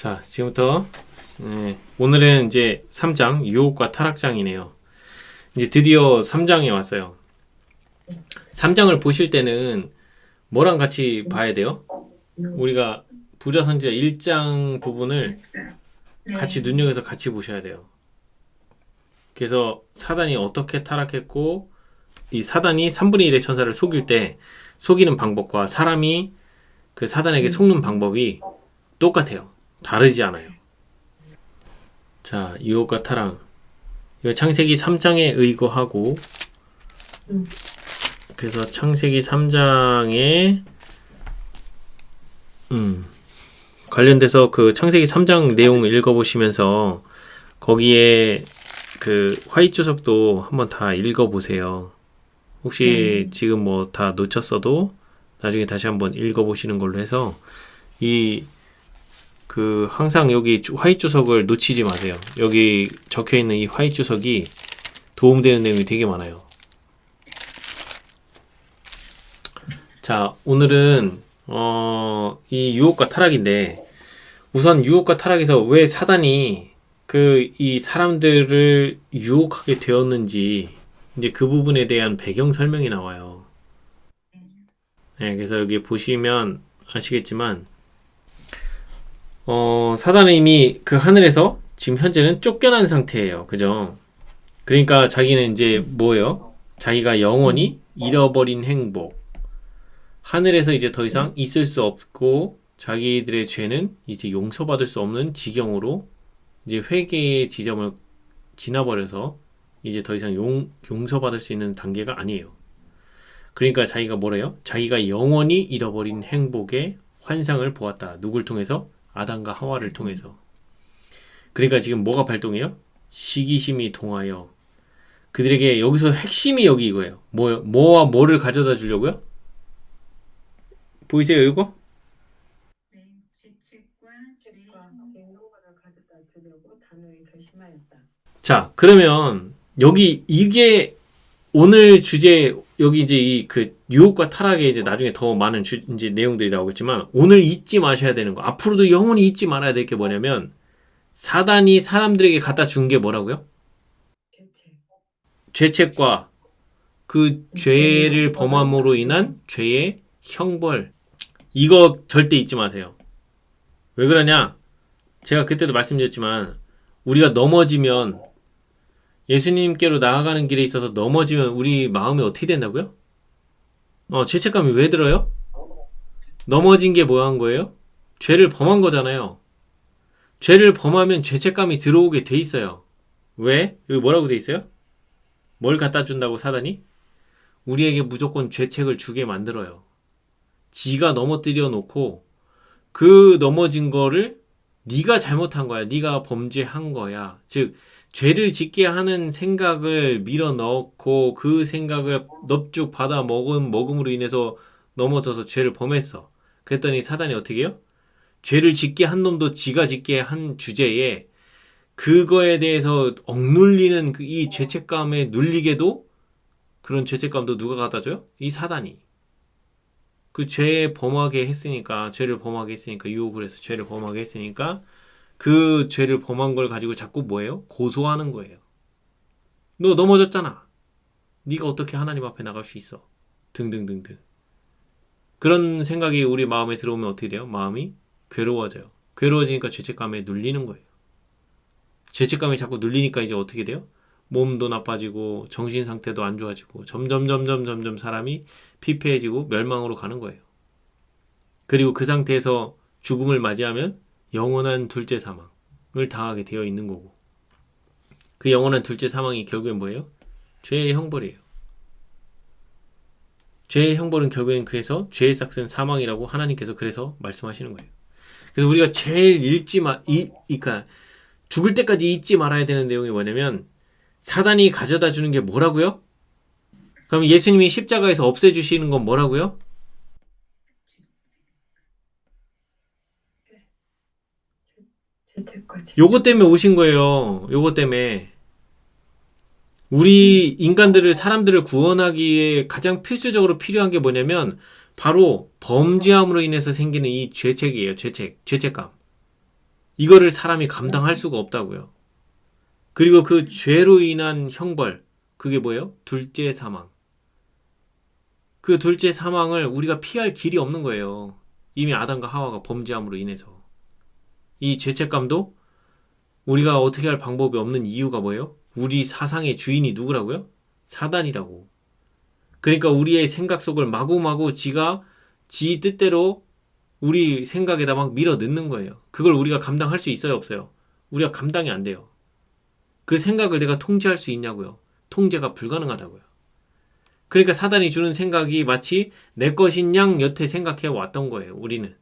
자, 지금부터 오늘은 이제 3장 유혹과 타락장이네요. 이제 드디어 3장에 왔어요. 3장을 보실 때는 뭐랑 같이 봐야 돼요? 우리가 부자 선지자 1장 부분을 같이 눈여겨서 같이 보셔야 돼요. 그래서 사단이 어떻게 타락했고, 이 사단이 3분의 1의 천사를 속일 때 속이는 방법과 사람이 그 사단에게 속는 방법이 똑같아요. 다르지 않아요. 자, 유혹과 타락. 이거 창세기 3장에 의거하고, 그래서 창세기 3장에 관련돼서 그 창세기 3장 내용을 읽어보시면서 거기에 그 화이트 주석도 한번 다 읽어보세요. 혹시 지금 뭐 다 놓쳤어도 나중에 다시 한번 읽어보시는 걸로 해서 항상 여기 화이트 주석을 놓치지 마세요. 여기 적혀있는 이 화이트 주석이 도움되는 내용이 되게 많아요. 자, 오늘은 이 유혹과 타락인데, 우선 유혹과 타락에서 왜 사단이 이 사람들을 유혹하게 되었는지 이제 그 부분에 대한 배경 설명이 나와요. 네, 그래서 여기 보시면 아시겠지만 사단은 이미 그 하늘에서 지금 현재는 쫓겨난 상태예요. 그죠? 그러니까 자기는 이제 뭐예요? 자기가 영원히 잃어버린 행복. 하늘에서 이제 더 이상 있을 수 없고 자기들의 죄는 이제 용서받을 수 없는 지경으로 이제 회개의 지점을 지나버려서 이제 더 이상 용서받을 수 있는 단계가 아니에요. 그러니까 자기가 뭐래요? 자기가 영원히 잃어버린 행복의 환상을 보았다. 누굴 통해서? 아담과 하와를 통해서. 그러니까 지금 뭐가 발동해요? 시기심이 동하여 그들에게 여기서 핵심이 여기 이거예요. 뭐와 뭐를 가져다 주려고요? 보이세요, 이거? 네, 죄책과 행복을 가져다 주려고 단호히 결심하였다. 자, 그러면 여기 이게 오늘 주제 여기 이제 유혹과 타락에 이제 나중에 더 많은 이제 내용들이 나오겠지만 오늘 잊지 마셔야 되는 거, 앞으로도 영원히 잊지 말아야 될 게 뭐냐면 사단이 사람들에게 갖다 준 게 뭐라고요? 죄책과 그 죄를 범함으로 인한 죄의 형벌. 이거 절대 잊지 마세요. 왜 그러냐? 제가 그때도 말씀드렸지만 우리가 넘어지면 예수님께로 나아가는 길에 있어서 넘어지면 우리 마음이 어떻게 된다고요? 죄책감이 왜 들어요? 넘어진 게 뭐 한 거예요? 죄를 범한 거잖아요. 죄를 범하면 죄책감이 들어오게 돼 있어요. 왜? 여기 뭐라고 돼 있어요? 뭘 갖다 준다고 사단이? 우리에게 무조건 죄책을 주게 만들어요. 지가 넘어뜨려 놓고 그 넘어진 거를 네가 잘못한 거야. 네가 범죄한 거야. 즉 죄를 짓게 하는 생각을 밀어넣고 그 생각을 넙죽 받아 먹음으로 인해서 넘어져서 죄를 범했어. 그랬더니 사단이 어떻게 해요? 죄를 짓게 한 놈도 지가 짓게 한 주제에 그거에 대해서 억눌리는 이 죄책감에 눌리게도 그런 죄책감도 누가 갖다 줘요? 이 사단이. 그 죄를 범하게 했으니까 유혹을 해서 죄를 범하게 했으니까 그 죄를 범한 걸 가지고 자꾸 뭐예요? 고소하는 거예요. 너 넘어졌잖아. 네가 어떻게 하나님 앞에 나갈 수 있어? 등등등등. 그런 생각이 우리 마음에 들어오면 어떻게 돼요? 마음이 괴로워져요. 괴로워지니까 죄책감에 눌리는 거예요. 죄책감이 자꾸 눌리니까 이제 어떻게 돼요? 몸도 나빠지고 정신 상태도 안 좋아지고 점점 사람이 피폐해지고 멸망으로 가는 거예요. 그리고 그 상태에서 죽음을 맞이하면 영원한 둘째 사망을 당하게 되어 있는 거고, 그 영원한 둘째 사망이 결국엔 뭐예요? 죄의 형벌이에요. 죄의 형벌은 결국엔 그래서 죄의 삭은 사망이라고 하나님께서 그래서 말씀하시는 거예요. 그래서 우리가 제일 그러니까 죽을 때까지 잊지 말아야 되는 내용이 뭐냐면 사단이 가져다 주는 게 뭐라고요? 그럼 예수님이 십자가에서 없애주시는 건 뭐라고요? 요거 때문에 오신 거예요. 요거 때문에. 우리 인간들을, 사람들을 구원하기에 가장 필수적으로 필요한 게 뭐냐면 바로 범죄함으로 인해서 생기는 이 죄책이에요. 죄책감. 이거를 사람이 감당할 수가 없다고요. 그리고 그 죄로 인한 형벌, 그게 뭐예요? 둘째 사망. 그 둘째 사망을 우리가 피할 길이 없는 거예요. 이미 아담과 하와가 범죄함으로 인해서. 이 죄책감도 우리가 어떻게 할 방법이 없는 이유가 뭐예요? 우리 사상의 주인이 누구라고요? 사단이라고. 그러니까 우리의 생각 속을 마구마구 지가 지 뜻대로 우리 생각에다 막 밀어 넣는 거예요. 그걸 우리가 감당할 수 있어요, 없어요? 우리가 감당이 안 돼요. 그 생각을 내가 통제할 수 있냐고요? 통제가 불가능하다고요. 그러니까 사단이 주는 생각이 마치 내 것인 양 여태 생각해 왔던 거예요, 우리는.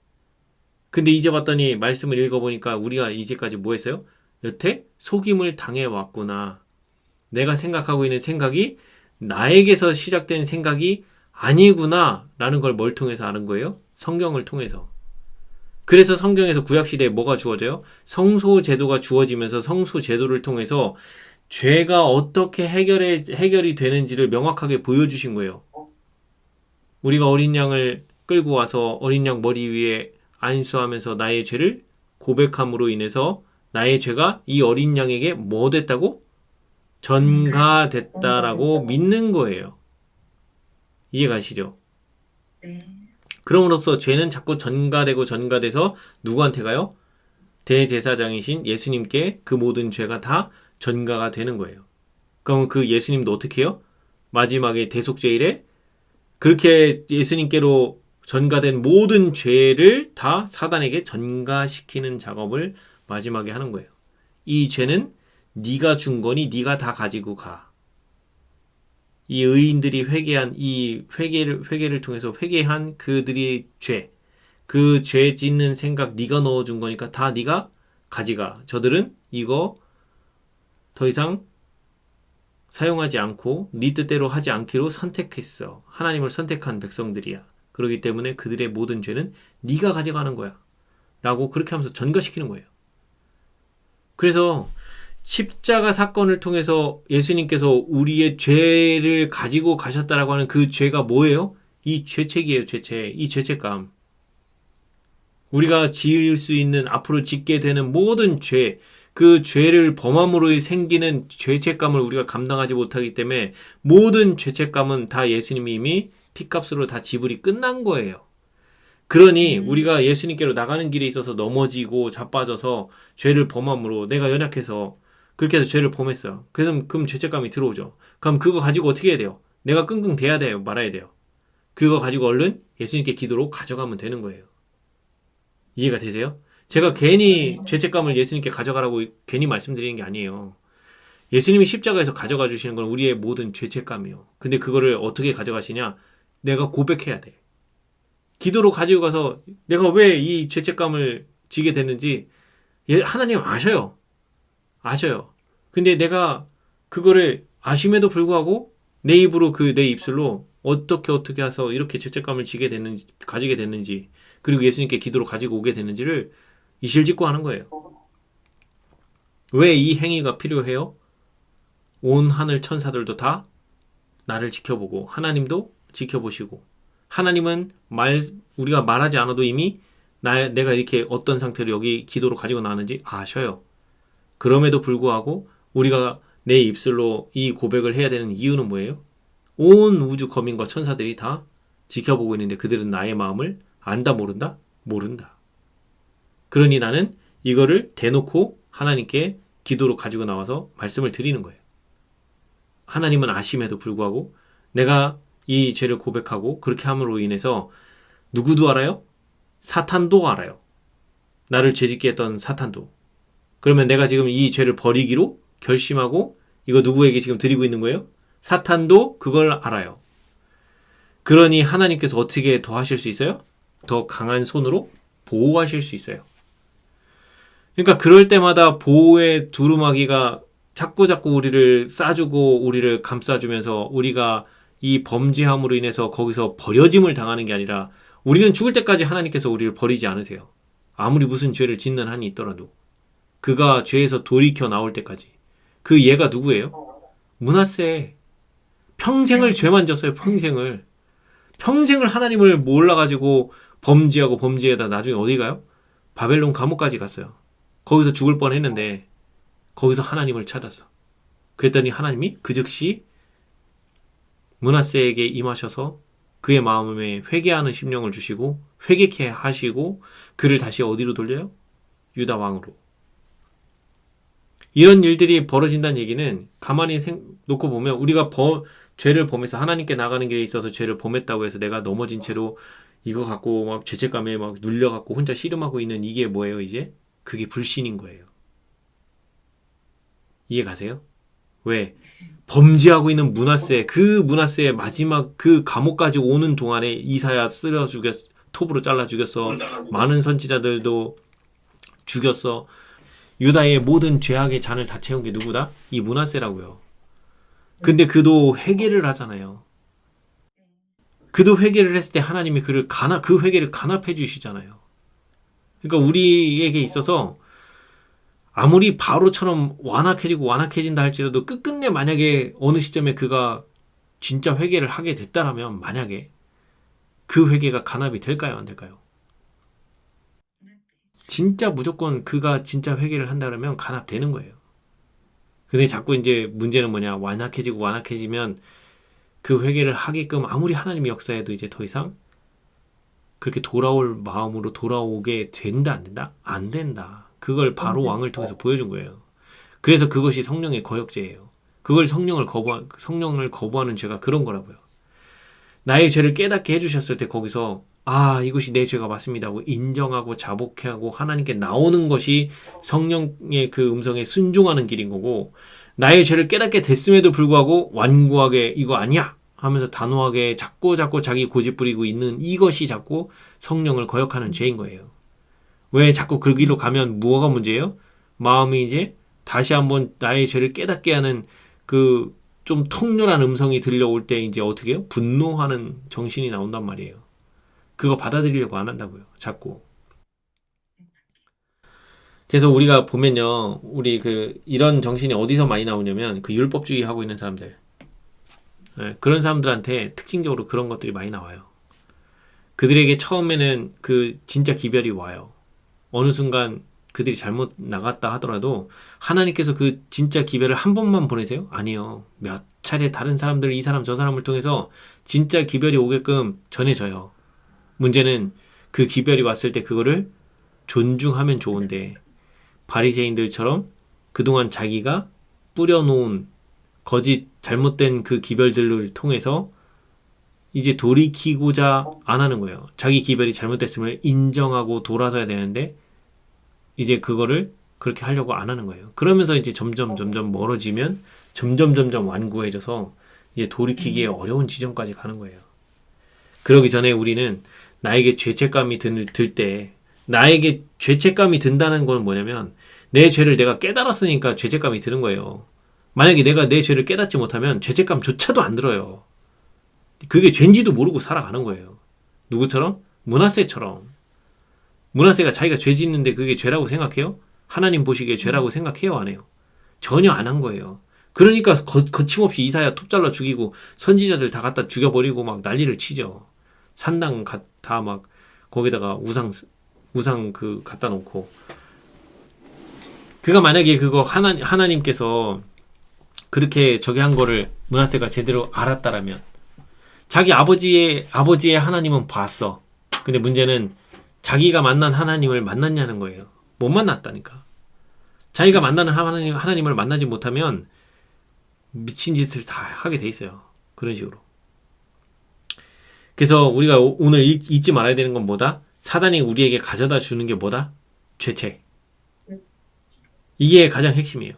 근데 이제 봤더니 말씀을 읽어보니까 우리가 이제까지 뭐 했어요? 여태 속임을 당해 왔구나. 내가 생각하고 있는 생각이 나에게서 시작된 생각이 아니구나 라는 걸 뭘 통해서 아는 거예요? 성경을 통해서. 그래서 성경에서 구약시대에 뭐가 주어져요? 성소제도가 주어지면서 성소제도를 통해서 죄가 어떻게 해결이 되는지를 명확하게 보여주신 거예요. 우리가 어린 양을 끌고 와서 어린 양 머리 위에 안수하면서 나의 죄를 고백함으로 인해서 나의 죄가 이 어린 양에게 뭐 됐다고? 전가됐다라고 믿는 거예요. 이해가시죠? 네. 그럼으로써 죄는 자꾸 전가돼서 누구한테 가요? 대제사장이신 예수님께 그 모든 죄가 다 전가가 되는 거예요. 그럼 그 예수님도 어떻게 해요? 마지막에 대속죄일에 그렇게 예수님께로 전가된 모든 죄를 다 사단에게 전가시키는 작업을 마지막에 하는 거예요. 이 죄는 네가 준 거니 네가 다 가지고 가. 이 의인들이 회개한 이 회개를 통해서 회개한 그들의 죄, 그 죄 짓는 생각 네가 넣어준 거니까 다 네가 가져가. 저들은 이거 더 이상 사용하지 않고 네 뜻대로 하지 않기로 선택했어. 하나님을 선택한 백성들이야. 그렇기 때문에 그들의 모든 죄는 네가 가져가는 거야. 라고 그렇게 하면서 전가시키는 거예요. 그래서 십자가 사건을 통해서 예수님께서 우리의 죄를 가지고 가셨다라고 하는 그 죄가 뭐예요? 이 죄책이에요, 죄책. 이 죄책감. 우리가 지을 수 있는 앞으로 짓게 되는 모든 죄, 그 죄를 범함으로 생기는 죄책감을 우리가 감당하지 못하기 때문에 모든 죄책감은 다 예수님이 이미 피값으로 다 지불이 끝난 거예요. 그러니 우리가 예수님께로 나가는 길에 있어서 넘어지고 자빠져서 죄를 범함으로 내가 연약해서 그렇게 해서 죄를 범했어요. 그럼 죄책감이 들어오죠. 그럼 그거 가지고 어떻게 해야 돼요? 내가 끙끙 대야 돼요? 말아야 돼요? 그거 가지고 얼른 예수님께 기도로 가져가면 되는 거예요. 이해가 되세요? 제가 괜히 죄책감을 예수님께 가져가라고 괜히 말씀드리는 게 아니에요. 예수님이 십자가에서 가져가 주시는 건 우리의 모든 죄책감이요. 근데 그거를 어떻게 가져가시냐? 내가 고백해야 돼. 기도로 가지고 가서 내가 왜 이 죄책감을 지게 됐는지 하나님 아셔요. 아셔요. 근데 내가 그거를 아심에도 불구하고 내 입으로 내 입술로 어떻게 해서 이렇게 죄책감을 가지게 됐는지 그리고 예수님께 기도로 가지고 오게 됐는지를 이실직고 하는 거예요. 왜 이 행위가 필요해요? 온 하늘 천사들도 다 나를 지켜보고 하나님도 지켜보시고 하나님은 우리가 말하지 않아도 이미 내가 이렇게 어떤 상태로 여기 기도로 가지고 나왔는지 아셔요. 그럼에도 불구하고 우리가 내 입술로 이 고백을 해야 되는 이유는 뭐예요? 온 우주 거민과 천사들이 다 지켜보고 있는데 그들은 나의 마음을 안다 모른다? 모른다. 그러니 나는 이거를 대놓고 하나님께 기도로 가지고 나와서 말씀을 드리는 거예요. 하나님은 아심에도 불구하고 내가 이 죄를 고백하고 그렇게 함으로 인해서 누구도 알아요? 사탄도 알아요. 나를 죄짓게 했던 사탄도. 그러면 내가 지금 이 죄를 버리기로 결심하고 이거 누구에게 지금 드리고 있는 거예요? 사탄도 그걸 알아요. 그러니 하나님께서 어떻게 더 하실 수 있어요? 더 강한 손으로 보호하실 수 있어요. 그러니까 그럴 때마다 보호의 두루마기가 자꾸 우리를 싸주고 우리를 감싸주면서 우리가 이 범죄함으로 인해서 거기서 버려짐을 당하는 게 아니라 우리는 죽을 때까지 하나님께서 우리를 버리지 않으세요. 아무리 무슨 죄를 짓는 한이 있더라도 그가 죄에서 돌이켜 나올 때까지. 그 얘가 누구예요? 므낫세. 평생을 죄만 졌어요. 평생을 하나님을 몰라가지고 범죄하다 나중에 어디 가요? 바벨론 감옥까지 갔어요. 거기서 죽을 뻔했는데 거기서 하나님을 찾았어. 그랬더니 하나님이 그 즉시 므낫세에게 임하셔서 그의 마음에 회개하는 심령을 주시고 회개케 하시고 그를 다시 어디로 돌려요? 유다 왕으로. 이런 일들이 벌어진다는 얘기는 가만히 놓고 보면 우리가 죄를 범해서 하나님께 나가는 길에 있어서 죄를 범했다고 해서 내가 넘어진 채로 이거 갖고 막 죄책감에 막 눌려갖고 혼자 씨름하고 있는 이게 뭐예요, 이제? 그게 불신인 거예요. 이해 가세요? 왜? 범죄하고 있는 므낫세, 그 므낫세의 마지막 그 감옥까지 오는 동안에 이사야 쓸어 톱으로 잘라 죽였어. 많은 선지자들도 죽였어. 유다의 모든 죄악의 잔을 다 채운 게 누구다? 이 므낫세라고요. 근데 그도 회개를 하잖아요. 그도 회개를 했을 때 하나님이 그 회개를 간합해 주시잖아요. 그러니까 우리에게 있어서 아무리 바로처럼 완악해진다 할지라도 끝끝내 만약에 어느 시점에 그가 진짜 회개를 하게 됐다라면 만약에 그 회개가 간합이 될까요? 안 될까요? 진짜 무조건 그가 진짜 회개를 한다면 간합되는 거예요. 근데 자꾸 이제 문제는 뭐냐? 완악해지면 그 회개를 하게끔 아무리 하나님이 역사해도 이제 더 이상 그렇게 돌아올 마음으로 돌아오게 된다, 안 된다? 안 된다. 그걸 바로 왕을 통해서 보여준 거예요. 그래서 그것이 성령의 거역죄예요. 그걸 성령을 거부하는 죄가 그런 거라고요. 나의 죄를 깨닫게 해주셨을 때 거기서 이것이 내 죄가 맞습니다 하고 인정하고 자복하고 하나님께 나오는 것이 성령의 그 음성에 순종하는 길인 거고, 나의 죄를 깨닫게 됐음에도 불구하고 완고하게 이거 아니야 하면서 단호하게 자꾸 자기 고집 부리고 있는 이것이 자꾸 성령을 거역하는 죄인 거예요. 왜 자꾸 그 길로 가면 뭐가 문제예요? 마음이 이제 다시 한번 나의 죄를 깨닫게 하는 그 좀 통렬한 음성이 들려올 때 이제 어떻게 해요? 분노하는 정신이 나온단 말이에요. 그거 받아들이려고 안 한다고요. 자꾸. 그래서 우리가 보면요, 우리 이런 정신이 어디서 많이 나오냐면 그 율법주의 하고 있는 사람들, 그런 사람들한테 특징적으로 그런 것들이 많이 나와요. 그들에게 처음에는 그 진짜 기별이 와요. 어느 순간 그들이 잘못 나갔다 하더라도 하나님께서 그 진짜 기별을 한 번만 보내세요? 아니요. 몇 차례 다른 사람들, 이 사람 저 사람을 통해서 진짜 기별이 오게끔 전해져요. 문제는 그 기별이 왔을 때 그거를 존중하면 좋은데 바리새인들처럼 그동안 자기가 뿌려놓은 거짓 잘못된 그 기별들을 통해서 이제 돌이키고자 안 하는 거예요. 자기 기별이 잘못됐음을 인정하고 돌아서야 되는데 이제 그거를 그렇게 하려고 안 하는 거예요. 그러면서 이제 점점 멀어지면 점점 완고해져서 이제 돌이키기에 어려운 지점까지 가는 거예요. 그러기 전에 우리는 나에게 죄책감이 들 때, 나에게 죄책감이 든다는 건 뭐냐면 내 죄를 내가 깨달았으니까 죄책감이 드는 거예요. 만약에 내가 내 죄를 깨닫지 못하면 죄책감조차도 안 들어요. 그게 죄인지도 모르고 살아가는 거예요. 누구처럼? 므낫세처럼. 므낫세가 자기가 죄 짓는데 그게 죄라고 생각해요? 하나님 보시기에 죄라고 생각해요? 안 해요? 전혀 안 한 거예요. 그러니까 거침없이 이사야 톱 잘라 죽이고 선지자들 다 갖다 죽여버리고 막 난리를 치죠. 산당 다 막 거기다가 우상 갖다 놓고. 그가 만약에 그거 하나님께서 그렇게 저기 한 거를 므낫세가 제대로 알았다라면, 자기 아버지의 하나님은 봤어. 근데 문제는 자기가 만난 하나님을 만났냐는 거예요. 못 만났다니까. 자기가 만나는 하나님을 만나지 못하면 미친 짓을 다 하게 돼 있어요. 그런 식으로. 그래서 우리가 오늘 잊지 말아야 되는 건 뭐다? 사단이 우리에게 가져다 주는 게 뭐다? 죄책. 이게 가장 핵심이에요.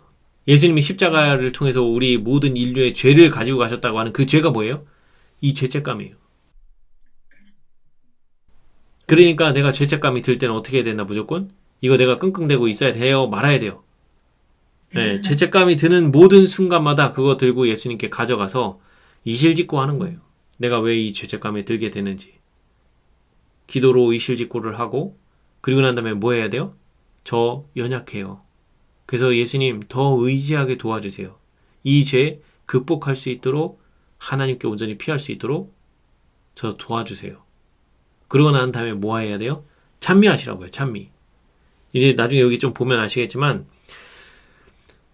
예수님이 십자가를 통해서 우리 모든 인류의 죄를 가지고 가셨다고 하는 그 죄가 뭐예요? 이 죄책감이에요. 그러니까 내가 죄책감이 들 때는 어떻게 해야 되나 무조건? 이거 내가 끙끙대고 있어야 돼요? 말아야 돼요? 네, 죄책감이 드는 모든 순간마다 그거 들고 예수님께 가져가서 이실직고 하는 거예요. 내가 왜 이 죄책감에 들게 되는지. 기도로 이실직고를 하고, 그리고 난 다음에 뭐 해야 돼요? 저 연약해요. 그래서 예수님 더 의지하게 도와주세요. 이 죄 극복할 수 있도록, 하나님께 온전히 피할 수 있도록 저 도와주세요. 그러고 난 다음에 뭐 해야 돼요? 찬미하시라고요. 찬미. 이제 나중에 여기 좀 보면 아시겠지만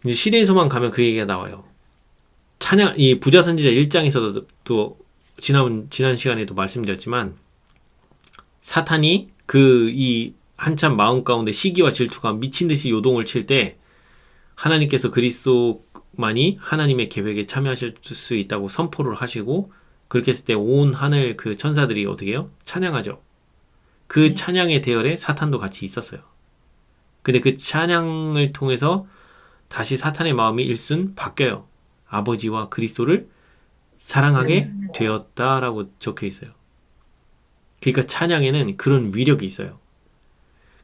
이제 시대의 소망 가면 그 얘기가 나와요. 찬양 이 부자 선지자 1장에서도 또 지난 시간에도 말씀드렸지만 사탄이 그 이 한참 마음 가운데 시기와 질투가 미친 듯이 요동을 칠 때 하나님께서 그리스도만이 하나님의 계획에 참여하실 수 있다고 선포를 하시고 그렇게 했을 때 온 하늘 그 천사들이 어떻게 해요? 찬양하죠. 그 찬양의 대열에 사탄도 같이 있었어요. 근데 그 찬양을 통해서 다시 사탄의 마음이 일순 바뀌어요. 아버지와 그리스도를 사랑하게 되었다라고 적혀 있어요. 그러니까 찬양에는 그런 위력이 있어요.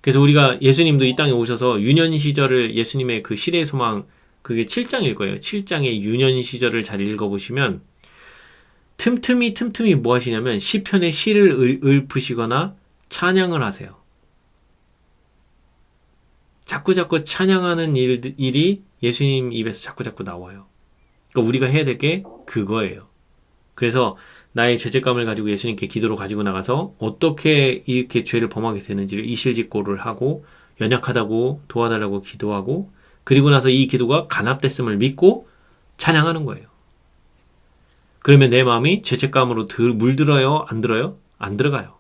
그래서 우리가 예수님도 이 땅에 오셔서 유년 시절을 예수님의 그 시대의 소망 그게 7장일 거예요. 7장의 유년 시절을 잘 읽어보시면 틈틈이 뭐 하시냐면 시편의 시를 읊으시거나 찬양을 하세요. 자꾸 찬양하는 일이 예수님 입에서 자꾸 나와요. 그러니까 우리가 해야 될 게 그거예요. 그래서 나의 죄책감을 가지고 예수님께 기도로 가지고 나가서 어떻게 이렇게 죄를 범하게 되는지를 이실직고를 하고 연약하다고 도와달라고 기도하고 그리고 나서 이 기도가 간합됐음을 믿고 찬양하는 거예요. 그러면 내 마음이 죄책감으로 물들어요? 안 들어요? 안 들어가요.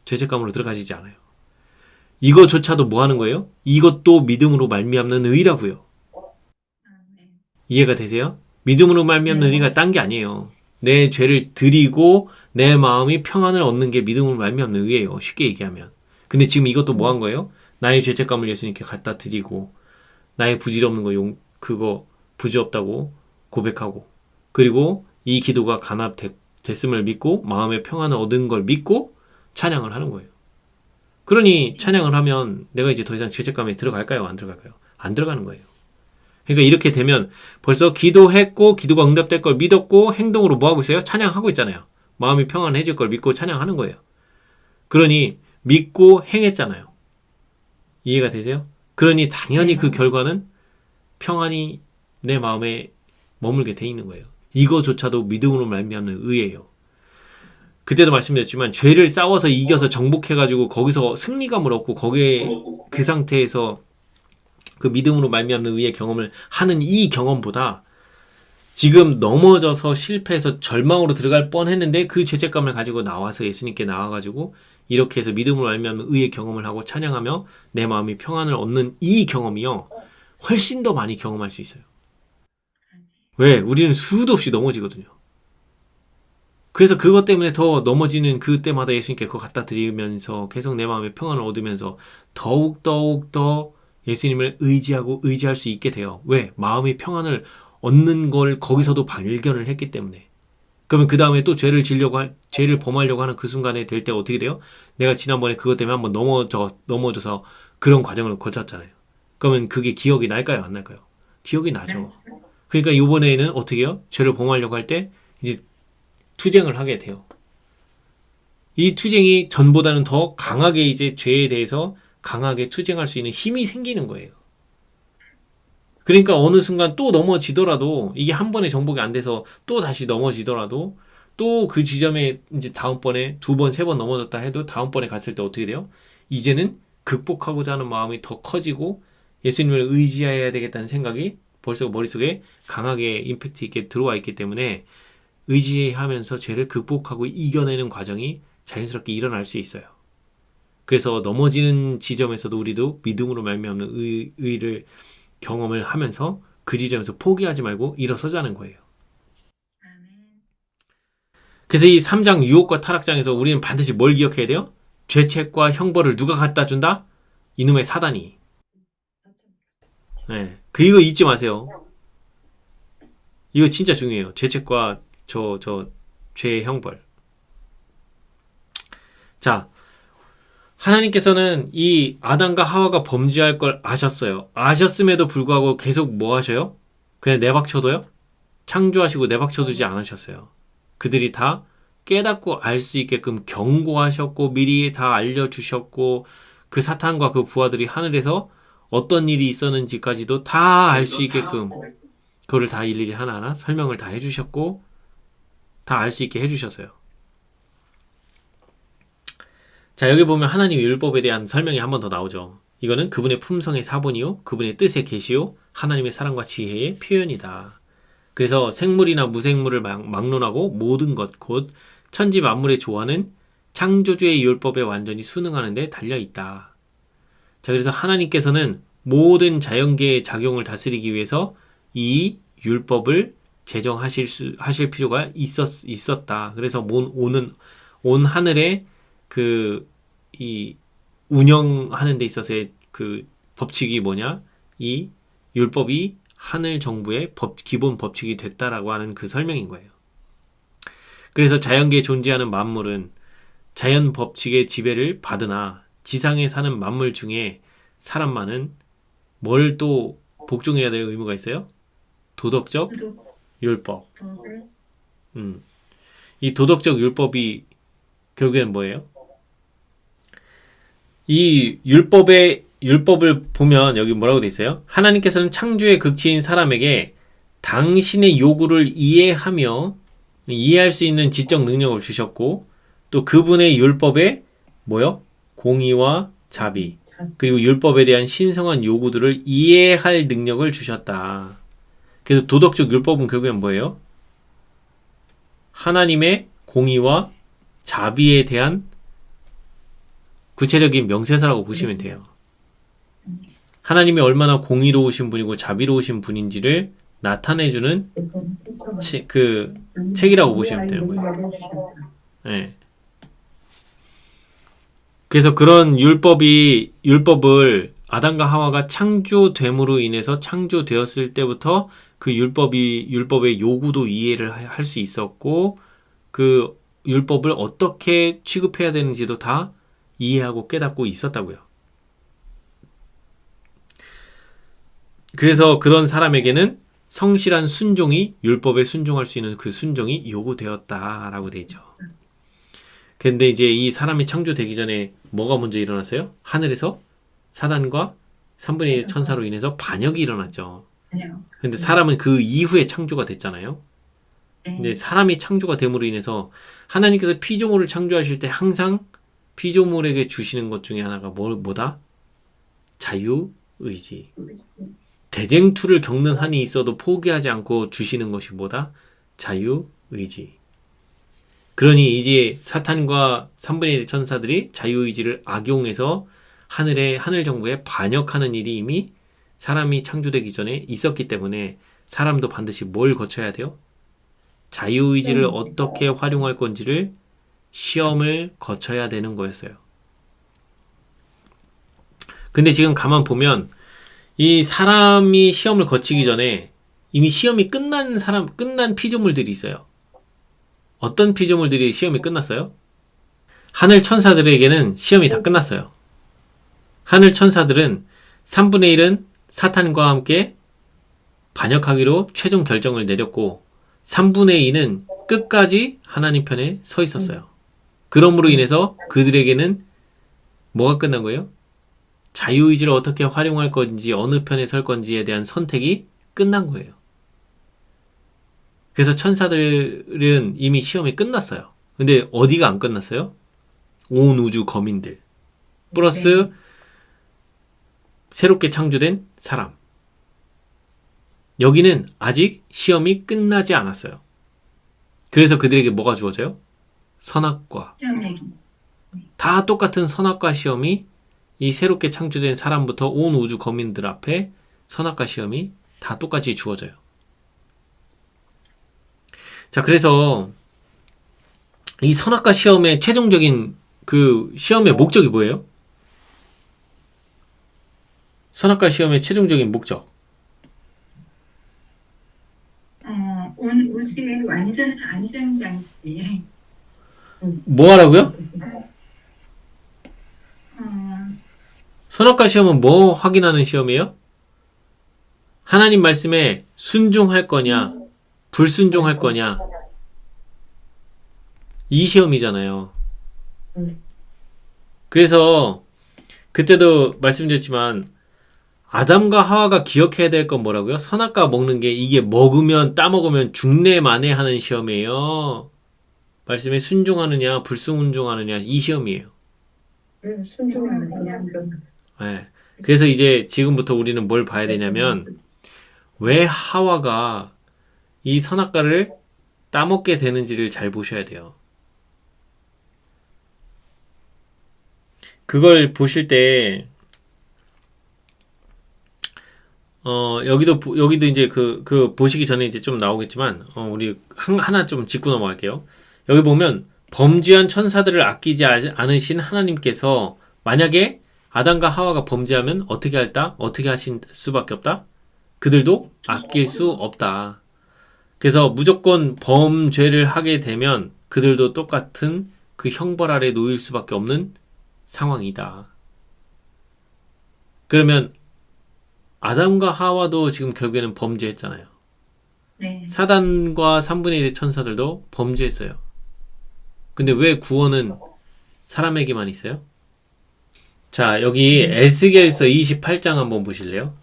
죄책감으로 들어가지지 않아요. 이거조차도 뭐 하는 거예요? 이것도 믿음으로 말미암는 의라고요. 이해가 되세요? 믿음으로 말미암는 의가 딴 게 아니에요. 내 죄를 드리고 내 마음이 평안을 얻는 게 믿음으로 말미암는 의예요. 쉽게 얘기하면. 근데 지금 이것도 뭐 한 거예요? 나의 죄책감을 예수님께 갖다 드리고 나의 부질없는 거 그거 부질없다고 고백하고 그리고 이 기도가 간합됐음을 믿고 마음의 평안을 얻은 걸 믿고 찬양을 하는 거예요. 그러니 찬양을 하면 내가 이제 더 이상 죄책감에 들어갈까요? 안 들어갈까요? 안 들어가는 거예요. 그러니까 이렇게 되면 벌써 기도했고 기도가 응답될 걸 믿었고 행동으로 뭐 하고 있어요? 찬양하고 있잖아요. 마음이 평안해질 걸 믿고 찬양하는 거예요. 그러니 믿고 행했잖아요. 이해가 되세요? 그러니 당연히 그 결과는 평안이 내 마음에 머물게 돼 있는 거예요. 이거조차도 믿음으로 말미암는 의예요. 그때도 말씀드렸지만 죄를 싸워서 이겨서 정복해가지고 거기서 승리감을 얻고 거기에 그 상태에서 그 믿음으로 말미암는 의의 경험을 하는 이 경험보다 지금 넘어져서 실패해서 절망으로 들어갈 뻔했는데 그 죄책감을 가지고 나와서 예수님께 나와가지고 이렇게 해서 믿음으로 말미암는 의의 경험을 하고 찬양하며 내 마음이 평안을 얻는 이 경험이요 훨씬 더 많이 경험할 수 있어요. 왜? 우리는 수도 없이 넘어지거든요. 그래서 그것 때문에 더 넘어지는 그때마다 예수님께 그거 갖다 드리면서 계속 내 마음의 평안을 얻으면서 더욱 더 예수님을 의지할 수 있게 돼요. 왜? 마음의 평안을 얻는 걸 거기서도 발견을 했기 때문에. 그러면 그 다음에 또 죄를 범하려고 하는 그 순간에 될 때 어떻게 돼요? 내가 지난번에 그것 때문에 한번 넘어져서 그런 과정을 거쳤잖아요. 그러면 그게 기억이 날까요? 안 날까요? 기억이 나죠. 그러니까 이번에는 어떻게 해요? 죄를 범하려고 할 때 이제 투쟁을 하게 돼요. 이 투쟁이 전보다는 더 강하게 이제 죄에 대해서 강하게 투쟁할 수 있는 힘이 생기는 거예요. 그러니까 어느 순간 또 넘어지더라도 이게 한 번에 정복이 안 돼서 또 다시 넘어지더라도 또 그 지점에 이제 다음번에 2번, 3번 넘어졌다 해도 다음번에 갔을 때 어떻게 돼요? 이제는 극복하고자 하는 마음이 더 커지고 예수님을 의지해야 되겠다는 생각이 벌써 머릿속에 강하게 임팩트 있게 들어와 있기 때문에 의지하면서 죄를 극복하고 이겨내는 과정이 자연스럽게 일어날 수 있어요. 그래서 넘어지는 지점에서도 우리도 믿음으로 말미암는 의를 경험을 하면서 그 지점에서 포기하지 말고 일어서자는 거예요. 그래서 이 3장 유혹과 타락장에서 우리는 반드시 뭘 기억해야 돼요? 죄책과 형벌을 누가 갖다 준다? 이놈의 사단이. 네, 이거 잊지 마세요. 이거 진짜 중요해요. 죄책과 죄의 형벌. 자, 하나님께서는 이 아담과 하와가 범죄할 걸 아셨어요. 아셨음에도 불구하고 계속 뭐 하셔요? 그냥 내박쳐둬요? 창조하시고 내박쳐두지 않으셨어요. 그들이 다 깨닫고 알 수 있게끔 경고하셨고 미리 다 알려주셨고 그 사탄과 그 부하들이 하늘에서 어떤 일이 있었는지까지도 다 알 수 있게끔 그거를 다 일일이 하나하나 설명을 다 해주셨고 다 알 수 있게 해주셨어요. 자, 여기 보면 하나님의 율법에 대한 설명이 한 번 더 나오죠. 이거는 그분의 품성의 사본이요, 그분의 뜻의 계시요, 하나님의 사랑과 지혜의 표현이다. 그래서 생물이나 무생물을 막론하고 모든 것, 곧 천지 만물의 조화는 창조주의 율법에 완전히 순응하는 데 달려 있다. 자, 그래서 하나님께서는 모든 자연계의 작용을 다스리기 위해서 이 율법을 하실 필요가 있었다. 그래서 온 하늘에 이 운영하는 데 있어서의 그 법칙이 뭐냐? 이 율법이 하늘 정부의 기본 법칙이 됐다라고 하는 그 설명인 거예요. 그래서 자연계에 존재하는 만물은 자연 법칙의 지배를 받으나 지상에 사는 만물 중에 사람만은 뭘 또 복종해야 될 의무가 있어요? 도덕적 율법. 이 도덕적 율법이 결국엔 뭐예요? 이 율법을 보면 여기 뭐라고 돼 있어요? 하나님께서는 창조의 극치인 사람에게 당신의 요구를 이해할 수 있는 지적 능력을 주셨고, 또 그분의 율법에 뭐요? 공의와 자비, 그리고 율법에 대한 신성한 요구들을 이해할 능력을 주셨다. 그래서 도덕적 율법은 결국엔 뭐예요? 하나님의 공의와 자비에 대한 구체적인 명세서라고 보시면 돼요. 하나님이 얼마나 공의로우신 분이고 자비로우신 분인지를 나타내주는 그 책이라고 보시면 되는 거예요. 네. 그래서 그런 율법을 아담과 하와가 창조됨으로 인해서 창조되었을 때부터 그 율법의 요구도 이해를 할 수 있었고, 그 율법을 어떻게 취급해야 되는지도 다 이해하고 깨닫고 있었다고요. 그래서 그런 사람에게는 성실한 순종이, 율법에 순종할 수 있는 그 순종이 요구되었다라고 되어 있죠. 근데 이제 이 사람이 창조되기 전에 뭐가 먼저 일어났어요? 하늘에서 사단과 3분의 1 천사로 인해서 반역이 일어났죠. 근데 사람은 그 이후에 창조가 됐잖아요. 근데 사람이 창조가 됨으로 인해서 하나님께서 피조물을 창조하실 때 항상 피조물에게 주시는 것 중에 하나가 뭐다? 자유의지. 대쟁투를 겪는 한이 있어도 포기하지 않고 주시는 것이 뭐다? 자유의지. 그러니 이제 사탄과 3분의 1 천사들이 자유의지를 악용해서 하늘 정부에 반역하는 일이 이미 사람이 창조되기 전에 있었기 때문에 사람도 반드시 뭘 거쳐야 돼요? 자유의지를 어떻게 활용할 건지를 시험을 거쳐야 되는 거였어요. 근데 지금 가만 보면 이 사람이 시험을 거치기 전에 이미 시험이 끝난 피조물들이 있어요. 어떤 피조물들이 시험이 끝났어요? 하늘 천사들에게는 시험이 다 끝났어요. 하늘 천사들은 3분의 1은 사탄과 함께 반역하기로 최종 결정을 내렸고 3분의 2는 끝까지 하나님 편에 서 있었어요. 그러므로 인해서 그들에게는 뭐가 끝난 거예요? 자유의지를 어떻게 활용할 건지, 어느 편에 설 건지에 대한 선택이 끝난 거예요. 그래서 천사들은 이미 시험이 끝났어요. 근데 어디가 안 끝났어요? 온 우주 거민들 플러스 새롭게 창조된 사람. 여기는 아직 시험이 끝나지 않았어요. 그래서 그들에게 뭐가 주어져요? 선악과. 다 똑같은 선악과 시험이 이 새롭게 창조된 사람부터 온 우주 거민들 앞에 선악과 시험이 다 똑같이 주어져요. 자, 그래서 이 선악과 시험의 최종적인 그 시험의 목적이 뭐예요? 선악과 시험의 최종적인 목적. 온 우주의 완전 안전장치. 뭐 하라고요? 선악과 시험은 뭐 확인하는 시험이에요? 하나님 말씀에 순종할 거냐, 불순종할 거냐, 이 시험이잖아요. 그래서 그때도 말씀드렸지만 아담과 하와가 기억해야 될 건 뭐라고요? 선악과 먹는 게 이게 따먹으면 죽네 마네 하는 시험이에요. 말씀에 순종하느냐 불순종하느냐 이 시험이에요. 순종하는 그냥 좀. 네. 그래서 이제 지금부터 우리는 뭘 봐야 되냐면 왜 하와가 이 선악과를 따먹게 되는지를 잘 보셔야 돼요. 그걸 보실 때 여기도 이제 보시기 전에 이제 좀 나오겠지만, 우리 하나 좀 짚고 넘어갈게요. 여기 보면, 범죄한 천사들을 아끼지 않으신 하나님께서, 만약에 아담과 하와가 범죄하면 어떻게 할다? 어떻게 하신 수밖에 없다? 그들도 아낄 수 없다. 그래서 무조건 범죄를 하게 되면 그들도 똑같은 그 형벌 아래 놓일 수밖에 없는 상황이다. 그러면 아담과 하와도 지금 결국에는 범죄했잖아요. 네. 사단과 3분의 1의 천사들도 범죄했어요. 근데 왜 구원은 사람에게만 있어요? 자, 여기 에스겔서 28장 한번 보실래요?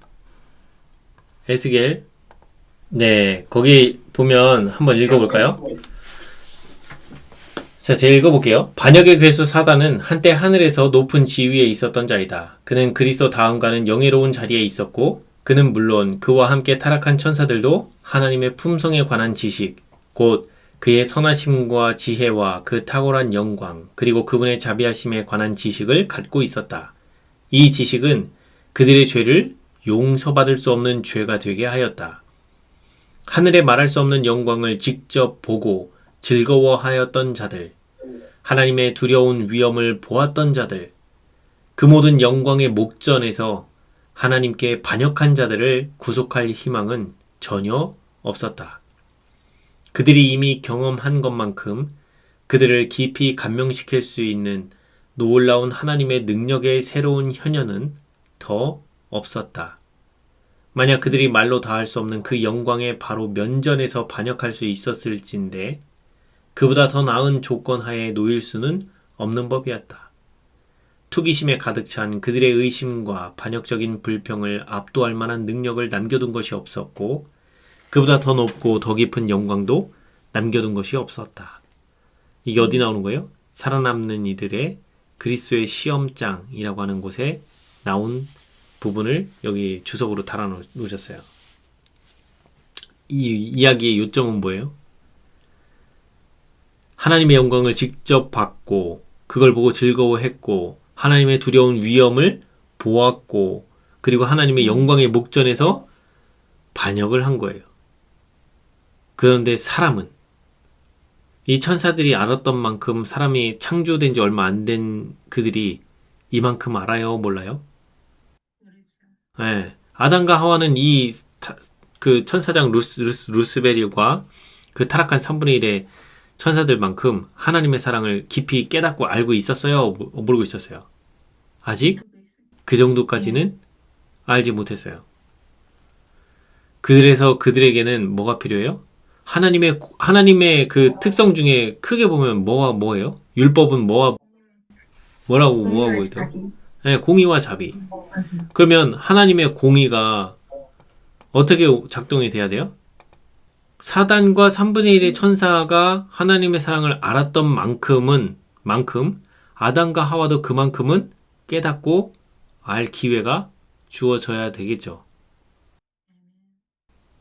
에스겔. 네, 거기 보면 한번 읽어볼까요? 자, 제가 읽어볼게요. 반역의 괴수 사단은 한때 하늘에서 높은 지위에 있었던 자이다. 그는 그리스도 다음과는 영예로운 자리에 있었고, 그는 물론 그와 함께 타락한 천사들도 하나님의 품성에 관한 지식, 곧 그의 선하심과 지혜와 그 탁월한 영광, 그리고 그분의 자비하심에 관한 지식을 갖고 있었다. 이 지식은 그들의 죄를 용서받을 수 없는 죄가 되게 하였다. 하늘에 말할 수 없는 영광을 직접 보고 즐거워하였던 자들, 하나님의 두려운 위엄을 보았던 자들, 그 모든 영광의 목전에서 하나님께 반역한 자들을 구속할 희망은 전혀 없었다. 그들이 이미 경험한 것만큼 그들을 깊이 감명시킬 수 있는 놀라운 하나님의 능력의 새로운 현현은 더 없었다. 만약 그들이 말로 다할 수 없는 그 영광에 바로 면전에서 반역할 수 있었을진데 그보다 더 나은 조건 하에 놓일 수는 없는 법이었다. 투기심에 가득 찬 그들의 의심과 반역적인 불평을 압도할 만한 능력을 남겨둔 것이 없었고 그보다 더 높고 더 깊은 영광도 남겨둔 것이 없었다. 이게 어디 나오는 거예요? 살아남는 이들의 그리스도의 시험장이라고 하는 곳에 나온 부분을 여기 주석으로 달아 놓으셨어요. 이 이야기의 요점은 뭐예요? 하나님의 영광을 직접 받고 그걸 보고 즐거워했고 하나님의 두려운 위엄을 보았고 그리고 하나님의 영광의 목전에서 반역을 한 거예요. 그런데 사람은 이 천사들이 알았던 만큼 사람이 창조된 지 얼마 안 된 그들이 이만큼 알아요? 몰라요? 네. 아담과 하와는 그 천사장 루스벨과 그 타락한 3분의 1의 천사들만큼 하나님의 사랑을 깊이 깨닫고 알고 있었어요? 모르고 있었어요? 아직 그 정도까지는 알지 못했어요. 그래서 그들에게는 뭐가 필요해요? 하나님의 그 특성 중에 크게 보면 뭐예요? 율법은 뭐하고 있죠? 네, 공의와 자비. 그러면 하나님의 공의가 어떻게 작동이 돼야 돼요? 사단과 3분의 1의 천사가 하나님의 사랑을 알았던 만큼 아담과 하와도 그만큼은 깨닫고 알 기회가 주어져야 되겠죠.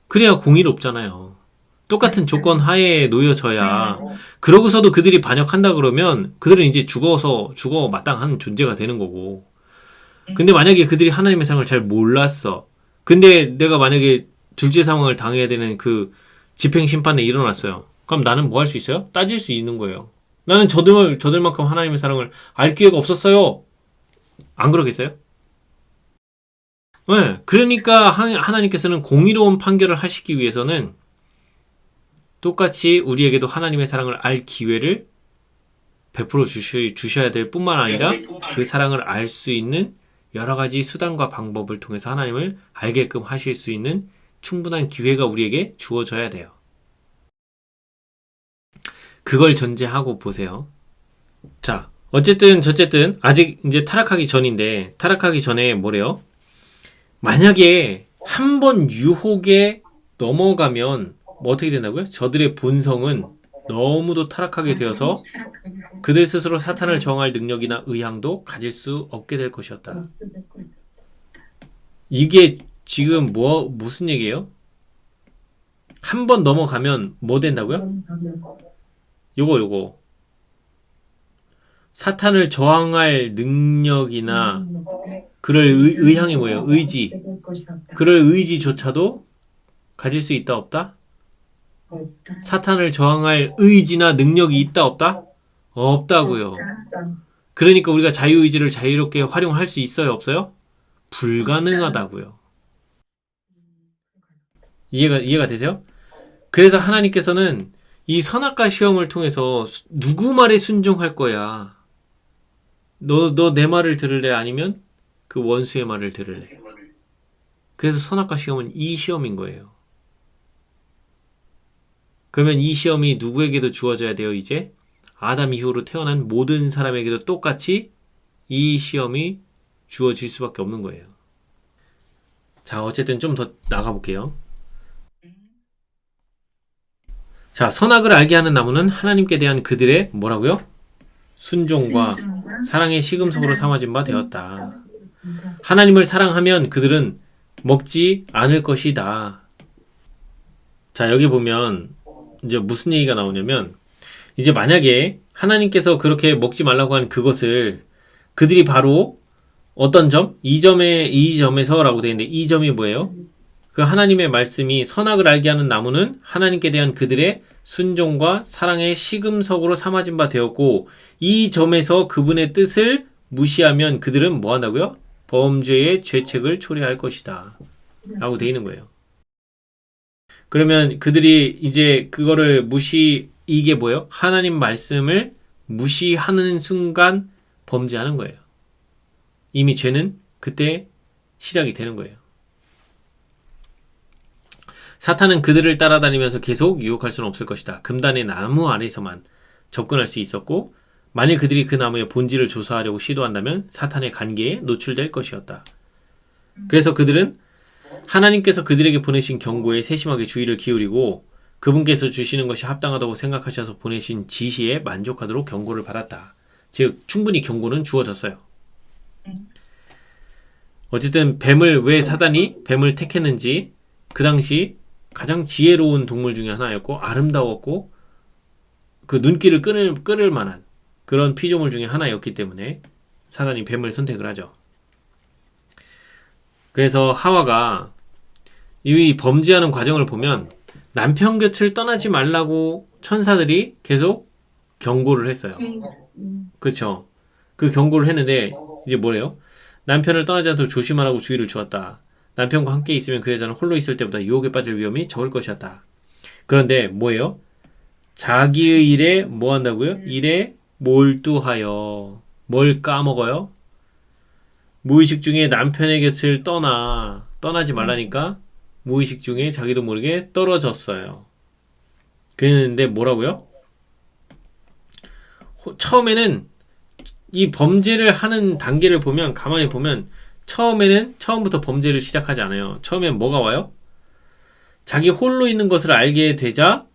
그래야 공의롭잖아요. 똑같은 조건 하에 놓여져야 그러고서도 그들이 반역한다 그러면 그들은 이제 죽어 마땅한 존재가 되는 거고 근데 만약에 그들이 하나님의 사랑을 잘 몰랐어. 근데 내가 만약에 둘째 상황을 당해야 되는 그 집행심판에 일어났어요. 그럼 나는 뭐 할 수 있어요? 따질 수 있는 거예요. 나는 저들만큼 하나님의 사랑을 알 기회가 없었어요. 안 그러겠어요? 네. 그러니까 하나님께서는 공의로운 판결을 하시기 위해서는 똑같이 우리에게도 하나님의 사랑을 알 기회를 베풀어 주셔야 될 뿐만 아니라 그 사랑을 알 수 있는 여러 가지 수단과 방법을 통해서 하나님을 알게끔 하실 수 있는 충분한 기회가 우리에게 주어져야 돼요. 그걸 전제하고 보세요. 자, 어쨌든 아직 이제 타락하기 전인데 타락하기 전에 뭐래요? 만약에 한 번 유혹에 넘어가면 뭐 어떻게 된다고요? 저들의 본성은 너무도 타락하게 되어서 그들 스스로 사탄을 정할 능력이나 의향도 가질 수 없게 될 것이었다. 이게 지금 무슨 얘기예요? 한 번 넘어가면 뭐 된다고요? 요거. 사탄을 저항할 능력이나 그럴 의향이 뭐예요? 의지. 그럴 의지조차도 가질 수 있다, 없다? 사탄을 저항할 의지나 능력이 있다, 없다? 없다고요. 그러니까 우리가 자유의지를 자유롭게 활용할 수 있어요, 없어요? 불가능하다고요. 이해가 되세요? 그래서 하나님께서는 이 선악과 시험을 통해서 누구 말에 순종할 거야? 너 내 말을 들을래? 아니면 그 원수의 말을 들을래? 그래서 선악과 시험은 이 시험인 거예요. 그러면 이 시험이 누구에게도 주어져야 돼요, 이제? 아담 이후로 태어난 모든 사람에게도 똑같이 이 시험이 주어질 수밖에 없는 거예요. 자, 어쨌든 좀 더 나가볼게요. 자, 선악을 알게 하는 나무는 하나님께 대한 그들의 뭐라고요? 순종과 사랑의 시금석으로 삼아진 바 되었다. 하나님을 사랑하면 그들은 먹지 않을 것이다. 자, 여기 보면 이제 무슨 얘기가 나오냐면 이제 만약에 하나님께서 그렇게 먹지 말라고 한 그것을 그들이 바로 어떤 점? 이 점에서라고 되어 있는데 이 점이 뭐예요? 그 하나님의 말씀이 선악을 알게 하는 나무는 하나님께 대한 그들의 순종과 사랑의 시금석으로 삼아진 바 되었고 이 점에서 그분의 뜻을 무시하면 그들은 뭐 한다고요? 범죄의 죄책을 초래할 것이다. 라고 되어 있는 거예요. 그러면 그들이 이제 그거를 이게 뭐예요? 하나님 말씀을 무시하는 순간 범죄하는 거예요. 이미 죄는 그때 시작이 되는 거예요. 사탄은 그들을 따라다니면서 계속 유혹할 수는 없을 것이다. 금단의 나무 아래서만 접근할 수 있었고 만일 그들이 그 나무의 본질을 조사하려고 시도한다면 사탄의 관계에 노출될 것이었다. 그래서 그들은 하나님께서 그들에게 보내신 경고에 세심하게 주의를 기울이고 그분께서 주시는 것이 합당하다고 생각하셔서 보내신 지시에 만족하도록 경고를 받았다. 즉 충분히 경고는 주어졌어요. 어쨌든 왜 사단이 뱀을 택했는지 그 당시 가장 지혜로운 동물 중에 하나였고 아름다웠고 그 눈길을 끌을 만한 그런 피조물 중에 하나였기 때문에 사단이 뱀을 선택을 하죠. 그래서 하와가 이 범죄하는 과정을 보면 남편 곁을 떠나지 말라고 천사들이 계속 경고를 했어요. 그렇죠? 그 경고를 했는데 이제 뭐래요? 남편을 떠나지 않도록 조심하라고 주의를 주었다. 남편과 함께 있으면 그 여자는 홀로 있을 때보다 유혹에 빠질 위험이 적을 것이었다. 그런데 뭐예요? 자기의 일에 뭐 한다고요? 일에 몰두하여 뭘 까먹어요? 무의식 중에 남편의 곁을 떠나지 말라니까 무의식 중에 자기도 모르게 떨어졌어요. 그랬는데 뭐라고요? 처음에는 이 범죄를 하는 단계를 보면 가만히 보면 처음부터 범죄를 시작하지 않아요. 처음엔 뭐가 와요? 자기 홀로 있는 것을 알게 되자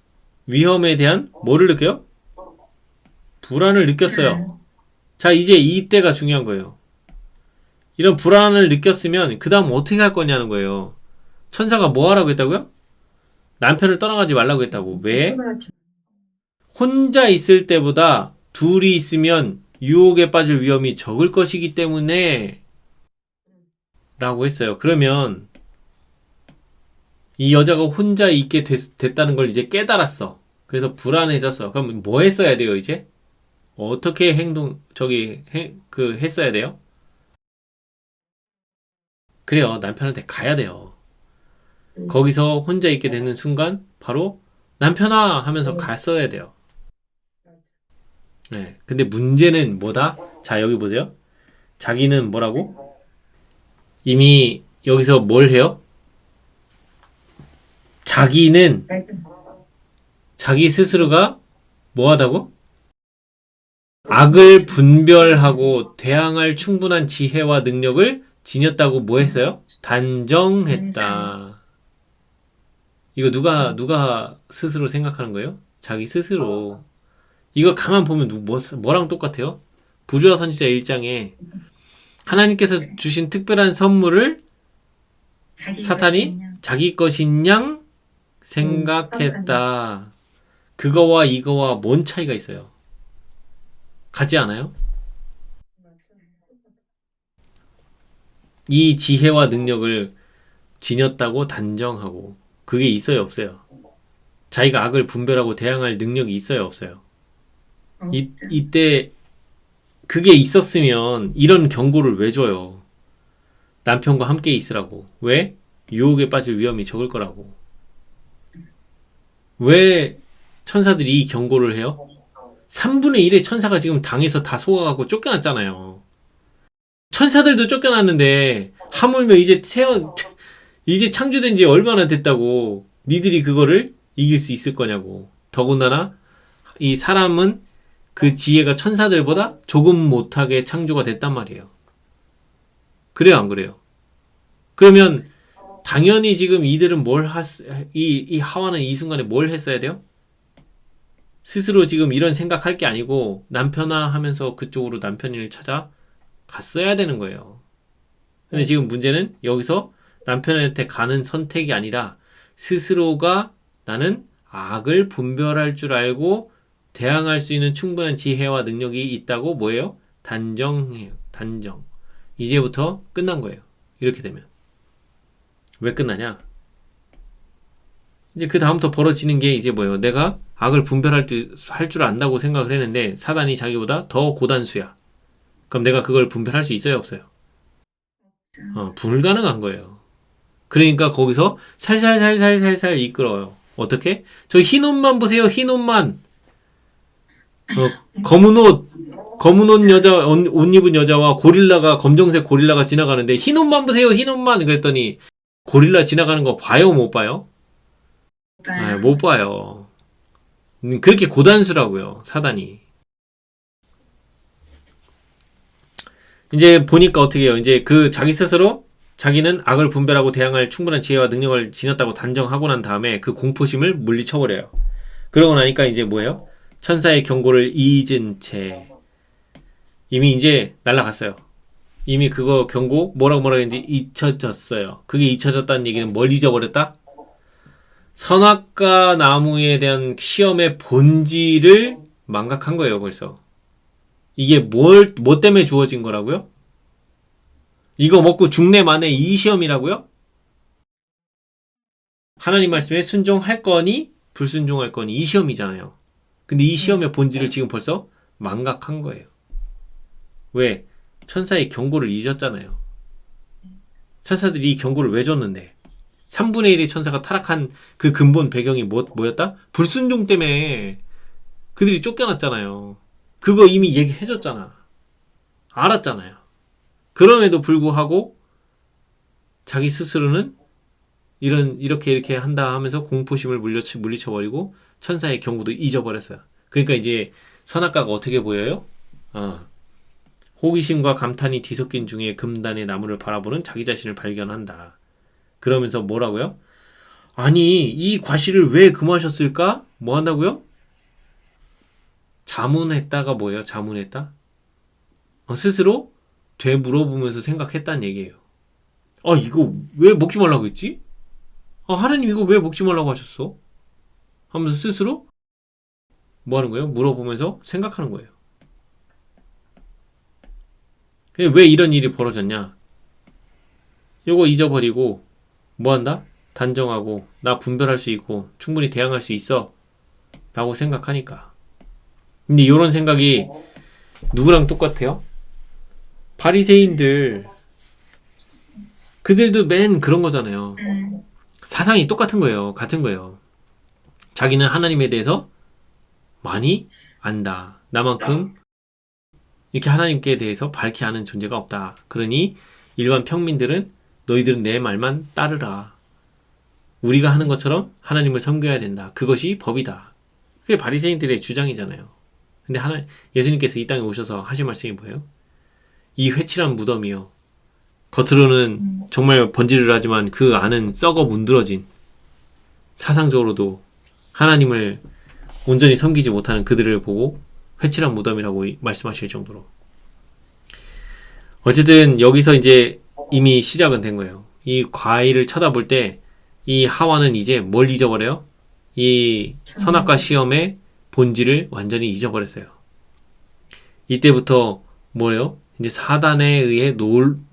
위험에 대한 뭐를 느껴요? 불안을 느꼈어요. 자, 이제 이때가 중요한 거예요. 이런 불안을 느꼈으면 그 다음 어떻게 할 거냐는 거예요. 천사가 뭐 하라고 했다고요? 남편을 떠나가지 말라고 했다고. 왜? 혼자 있을 때보다 둘이 있으면 유혹에 빠질 위험이 적을 것이기 때문에 라고 했어요. 그러면 이 여자가 혼자 있게 됐다는 걸 이제 깨달았어. 그래서 불안해졌어. 그럼 뭐 했어야 돼요, 이제? 어떻게 했어야 돼요? 그래요. 남편한테 가야 돼요. 거기서 혼자 있게 되는 순간 바로 남편아 하면서 갔어야 돼요. 네. 근데 문제는 뭐다? 자, 여기 보세요. 자기는 뭐라고? 이미 여기서 뭘 해요? 자기는 자기 스스로가 뭐 하다고? 악을 분별하고 대항할 충분한 지혜와 능력을 지녔다고 뭐 했어요? 단정했다. 이거 누가 스스로 생각하는 거예요? 자기 스스로. 이거 가만 보면 뭐랑 똑같아요? 부조화 선지자 1장에 하나님께서 주신 특별한 선물을 사탄이 자기 것인 양 생각했다. 그거와 이거와 뭔 차이가 있어요? 같지 않아요? 이 지혜와 능력을 지녔다고 단정하고 그게 있어요, 없어요? 자기가 악을 분별하고 대항할 능력이 있어요, 없어요? 이때 그게 있었으면 이런 경고를 왜 줘요? 남편과 함께 있으라고. 왜? 유혹에 빠질 위험이 적을 거라고. 왜 천사들이 이 경고를 해요? 3분의 1의 천사가 지금 당에서 다 속아가고 쫓겨났잖아요. 천사들도 쫓겨났는데 하물며 이제 창조된 지 얼마나 됐다고 니들이 그거를 이길 수 있을 거냐고. 더군다나 이 사람은 그 지혜가 천사들보다 조금 못하게 창조가 됐단 말이에요. 그래요, 안 그래요? 그러면 당연히 지금 이들은 이 하와는 이 순간에 뭘 했어야 돼요? 스스로 지금 이런 생각할 게 아니고 남편아 하면서 그쪽으로 남편을 찾아 갔어야 되는 거예요. 근데 지금 문제는 여기서 남편한테 가는 선택이 아니라 스스로가 나는 악을 분별할 줄 알고 대항할 수 있는 충분한 지혜와 능력이 있다고 뭐예요? 단정해요. 단정. 이제부터 끝난 거예요. 이렇게 되면. 왜 끝나냐? 이제 그 다음부터 벌어지는 게 이제 뭐예요? 내가 악을 분별할 줄 안다고 생각을 했는데 사단이 자기보다 더 고단수야. 그럼 내가 그걸 분별할 수 있어요? 없어요? 불가능한 거예요. 그러니까 거기서 살살살살살살 이끌어요. 어떻게? 저 흰 옷만 보세요. 흰 옷만. 검은 옷 여자, 옷 입은 여자와 검정색 고릴라가 지나가는데 흰 옷만 보세요. 흰 옷만. 그랬더니 고릴라 지나가는 거 봐요? 못 봐요? 못 봐요. 그렇게 고단수라고요. 사단이. 이제 보니까 어떻게 해요? 이제 그 자기 스스로 자기는 악을 분별하고 대항할 충분한 지혜와 능력을 지녔다고 단정하고 난 다음에 그 공포심을 물리쳐버려요. 그러고 나니까 이제 뭐예요? 천사의 경고를 잊은 채 이미 이제 날아갔어요. 이미 그거 경고 뭐라고 했는지 잊혀졌어요. 그게 잊혀졌다는 얘기는 뭘 잊어버렸다? 선악과 나무에 대한 시험의 본질을 망각한 거예요, 벌써. 이게 뭐 때문에 주어진 거라고요? 이거 먹고 죽네 마네 이 시험이라고요? 하나님 말씀에 순종할 거니 불순종할 거니 이 시험이잖아요. 근데 이 시험의 본질을 지금 벌써 망각한 거예요. 왜? 천사의 경고를 잊었잖아요. 천사들이 이 경고를 왜 줬는데 3분의 1의 천사가 타락한 그 근본 배경이 뭐였다? 불순종 때문에 그들이 쫓겨났잖아요. 그거 이미 얘기해줬잖아. 알았잖아요. 그럼에도 불구하고 자기 스스로는 이렇게 한다 하면서 공포심을 물리쳐버리고 천사의 경고도 잊어버렸어요. 그러니까 이제 선악과가 어떻게 보여요? 호기심과 감탄이 뒤섞인 중에 금단의 나무를 바라보는 자기 자신을 발견한다. 그러면서 뭐라고요? 아니 이 과실을 왜 금하셨을까? 뭐 한다고요? 자문했다가 뭐예요? 자문했다? 스스로 되물어보면서 생각했다는 얘기예요. 이거 왜 먹지 말라고 했지? 하나님 이거 왜 먹지 말라고 하셨어? 하면서 스스로 뭐 하는 거예요? 물어보면서 생각하는 거예요. 왜 이런 일이 벌어졌냐? 요거 잊어버리고 뭐 한다? 단정하고 나 분별할 수 있고 충분히 대항할 수 있어 라고 생각하니까. 근데 이런 생각이 누구랑 똑같아요? 바리새인들 그들도 맨 그런 거잖아요. 사상이 똑같은 거예요. 같은 거예요. 자기는 하나님에 대해서 많이 안다. 나만큼 이렇게 하나님께 대해서 밝히 아는 존재가 없다. 그러니 일반 평민들은 너희들은 내 말만 따르라. 우리가 하는 것처럼 하나님을 섬겨야 된다. 그것이 법이다. 그게 바리새인들의 주장이잖아요. 근데 예수님께서 이 땅에 오셔서 하신 말씀이 뭐예요? 이 회칠한 무덤이요. 겉으로는 정말 번지르르 하지만 그 안은 썩어 문드러진 사상적으로도 하나님을 온전히 섬기지 못하는 그들을 보고 회칠한 무덤이라고 말씀하실 정도로. 어쨌든 여기서 이제 이미 시작은 된 거예요. 이 과일을 쳐다볼 때 이 하와는 이제 뭘 잊어버려요? 이 선악과 시험의 본질을 완전히 잊어버렸어요. 이때부터 뭐예요? 이제 사단에 의해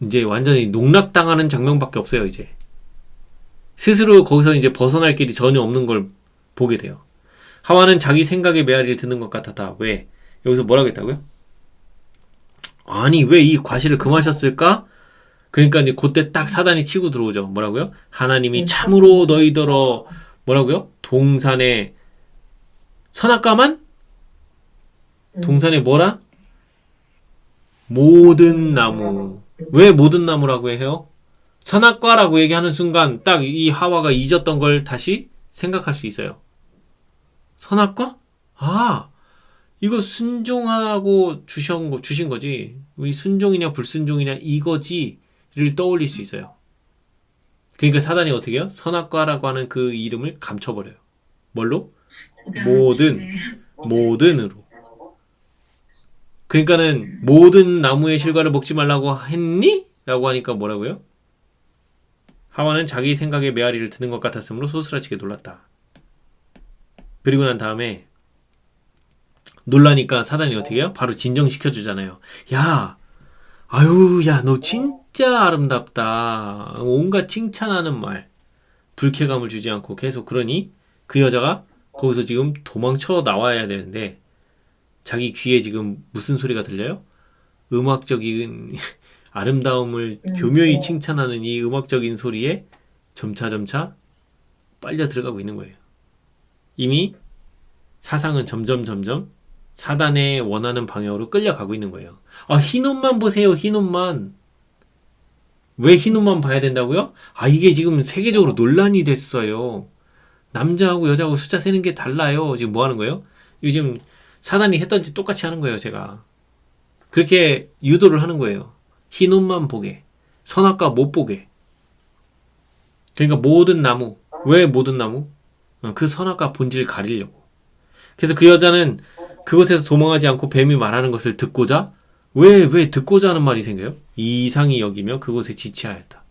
이제 완전히 농락당하는 장면밖에 없어요, 이제. 스스로 거기서 이제 벗어날 길이 전혀 없는 걸 보게 돼요. 하와는 자기 생각의 메아리를 듣는 것 같았다. 왜? 여기서 뭐라고 했다고요? 아니, 왜 이 과실을 금하셨을까? 그러니까 이제 그때 딱 사단이 치고 들어오죠. 뭐라고요? 하나님이 참으로 너희더러 뭐라고요? 동산에 선악과만? 동산에 뭐라? 모든 나무. 왜 모든 나무라고 해요? 선악과라고 얘기하는 순간 딱 이 하와가 잊었던 걸 다시 생각할 수 있어요. 선악과? 아, 이거 순종하고 주신 거지. 우리 순종이냐 불순종이냐 이거지를 떠올릴 수 있어요. 그러니까 사단이 어떻게 해요? 선악과라고 하는 그 이름을 감춰버려요. 뭘로? 모든으로. 그러니까는 모든 나무의 실과를 먹지 말라고 했니? 라고 하니까 뭐라고요? 하와는 자기 생각에 메아리를 드는 것 같았으므로 소스라치게 놀랐다. 그리고 난 다음에 놀라니까 사단이 어떻게 해요? 바로 진정시켜주잖아요. 야, 아유, 야, 너 진짜 아름답다. 온갖 칭찬하는 말. 불쾌감을 주지 않고 계속 그러니 그 여자가 거기서 지금 도망쳐 나와야 되는데 자기 귀에 지금 무슨 소리가 들려요? 음악적인 아름다움을 교묘히 칭찬하는 이 음악적인 소리에 점차점차 빨려 들어가고 있는 거예요. 이미 사상은 점점 사단의 원하는 방향으로 끌려가고 있는 거예요. 아, 흰 옷만 보세요, 흰 옷만. 왜 흰 옷만 봐야 된다고요? 아, 이게 지금 세계적으로 논란이 됐어요. 남자하고 여자하고 숫자 세는 게 달라요. 지금 뭐 하는 거예요? 요즘 사단이 했던 짓 똑같이 하는 거예요, 제가. 그렇게 유도를 하는 거예요. 흰 옷만 보게. 선악과 못 보게. 그러니까 모든 나무. 왜 모든 나무? 그 선악과 본질을 가리려고. 그래서 그 여자는 그곳에서 도망하지 않고 뱀이 말하는 것을 듣고자 왜 듣고자 하는 말이 생겨요? 이상히 여기며 그곳에 지체하였다.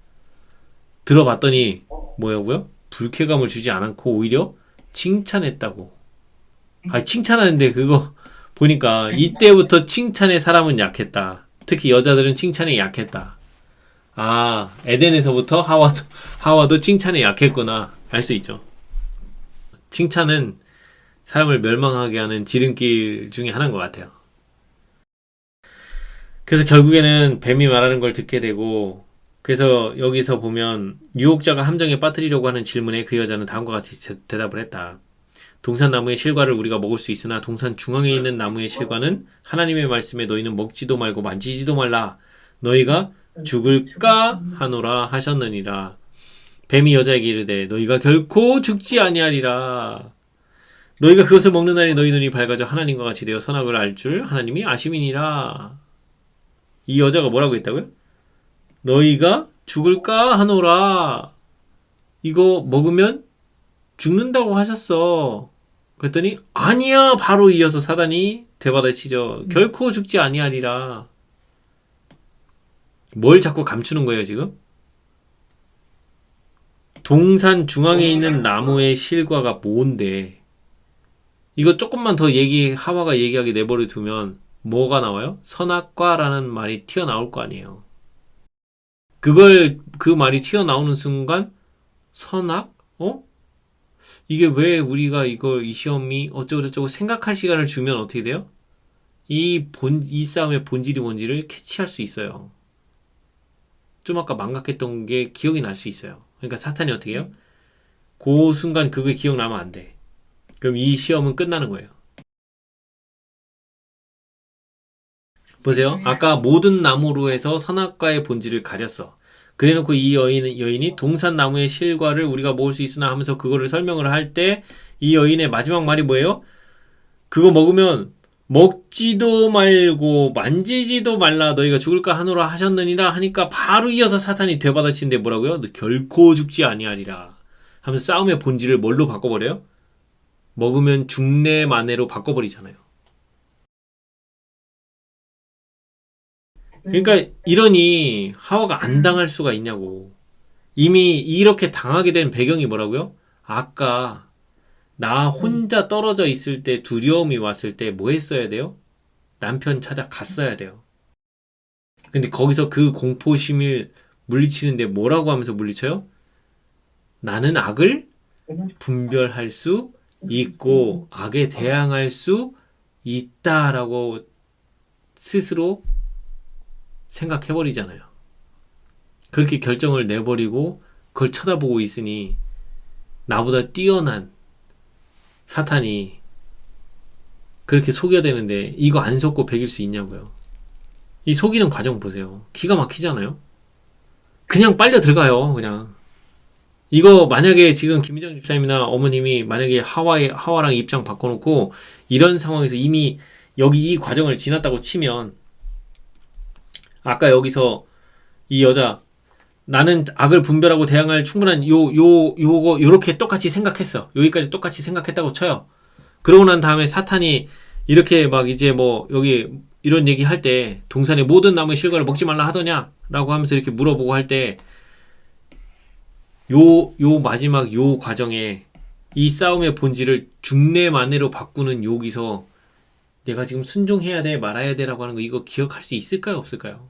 들어봤더니 뭐라고요? 불쾌감을 주지 않고 오히려 칭찬했다고. 아, 칭찬하는데 그거 보니까 이때부터 칭찬의 사람은 약했다. 특히 여자들은 칭찬에 약했다. 아, 에덴에서부터 하와도 칭찬에 약했구나. 알 수 있죠. 칭찬은 사람을 멸망하게 하는 지름길 중에 하나인 것 같아요. 그래서 결국에는 뱀이 말하는 걸 듣게 되고, 그래서 여기서 보면 유혹자가 함정에 빠뜨리려고 하는 질문에 그 여자는 다음과 같이 대답을 했다. 동산 나무의 실과를 우리가 먹을 수 있으나 동산 중앙에 있는 나무의 실과는 하나님의 말씀에 너희는 먹지도 말고 만지지도 말라. 너희가 죽을까 하노라 하셨느니라. 뱀이 여자에게 이르되 너희가 결코 죽지 아니하리라. 너희가 그것을 먹는 날에 너희 눈이 밝아져 하나님과 같이 되어 선악을 알 줄 하나님이 아심이니라. 이 여자가 뭐라고 했다고요? 너희가 죽을까 하노라. 이거 먹으면 죽는다고 하셨어. 그랬더니 아니야. 바로 이어서 사단이 되받아치죠. 결코 죽지 아니하리라. 뭘 자꾸 감추는 거예요 지금? 동산 중앙에 있는 나무의 실과가 뭔데? 이거 조금만 더 하와가 얘기하게 내버려 두면 뭐가 나와요? 선악과라는 말이 튀어나올 거 아니에요. 그 말이 튀어나오는 순간 선악? 이게 왜 우리가 이 시험이 어쩌고저쩌고 생각할 시간을 주면 어떻게 돼요? 이 싸움의 본질이 뭔지를 캐치할 수 있어요. 좀 아까 망각했던 게 기억이 날 수 있어요. 그러니까 사탄이 어떻게 해요? 그 순간 그게 기억나면 안 돼. 그럼 이 시험은 끝나는 거예요. 보세요. 아까 모든 나무로 해서 선악과의 본질을 가렸어. 그래놓고 이 여인이 동산 나무의 실과를 우리가 먹을 수 있으나 하면서 그거를 설명을 할 때 이 여인의 마지막 말이 뭐예요? 그거 먹으면 먹지도 말고 만지지도 말라 너희가 죽을까 하노라 하셨느니라 하니까 바로 이어서 사탄이 되받아치는데 뭐라고요? 너 결코 죽지 아니하리라 하면서 싸움의 본질을 뭘로 바꿔버려요? 먹으면 죽네 마네로 바꿔버리잖아요. 그러니까 이러니 하와가 안 당할 수가 있냐고. 이미 이렇게 당하게 된 배경이 뭐라고요? 아까 나 혼자 떨어져 있을 때 두려움이 왔을 때 뭐 했어야 돼요? 남편 찾아갔어야 돼요. 근데 거기서 그 공포심을 물리치는데 뭐라고 하면서 물리쳐요? 나는 악을 분별할 수 있고 악에 대항할 수 있다라고 스스로 생각해버리잖아요. 그렇게 결정을 내버리고 그걸 쳐다보고 있으니 나보다 뛰어난 사탄이 그렇게 속여대는데 이거 안 속고 배길 수 있냐고요. 이 속이는 과정 보세요. 기가 막히잖아요. 그냥 빨려 들어가요. 그냥. 이거 만약에 지금 김희정 집사님이나 어머님이 만약에 하와랑 입장 바꿔놓고 이런 상황에서 이미 여기 이 과정을 지났다고 치면 아까 여기서 이 여자 나는 악을 분별하고 대항할 충분한 요거 요렇게 똑같이 생각했어. 여기까지 똑같이 생각했다고 쳐요. 그러고 난 다음에 사탄이 이렇게 막 이제 뭐 여기 이런 얘기 할 때 동산의 모든 나무의 실과를 먹지 말라 하더냐? 라고 하면서 이렇게 물어보고 할 때 요 마지막 요 과정에 이 싸움의 본질을 중내만내로 바꾸는 여기서 내가 지금 순종해야 돼 말아야 돼라고 하는 거 이거 기억할 수 있을까요 없을까요?